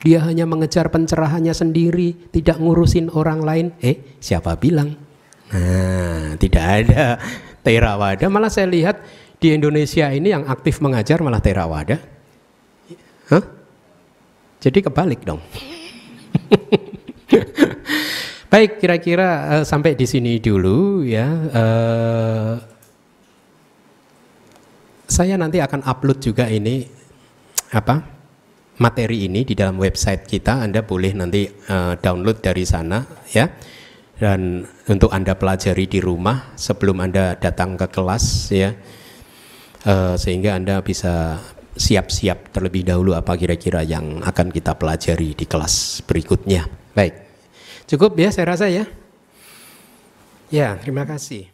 dia hanya mengejar pencerahannya sendiri, tidak ngurusin orang lain. Siapa bilang? Nah, tidak ada Theravada. Malah saya lihat di Indonesia ini yang aktif mengajar malah Theravada. Jadi kebalik dong. Baik, kira-kira sampai di sini dulu ya. Saya nanti akan upload juga ini materi ini di dalam website kita. Anda boleh nanti download dari sana ya. Dan untuk Anda pelajari di rumah sebelum Anda datang ke kelas ya. Sehingga Anda bisa siap-siap terlebih dahulu apa kira-kira yang akan kita pelajari di kelas berikutnya. Baik. Cukup ya saya rasa ya. Ya, terima kasih.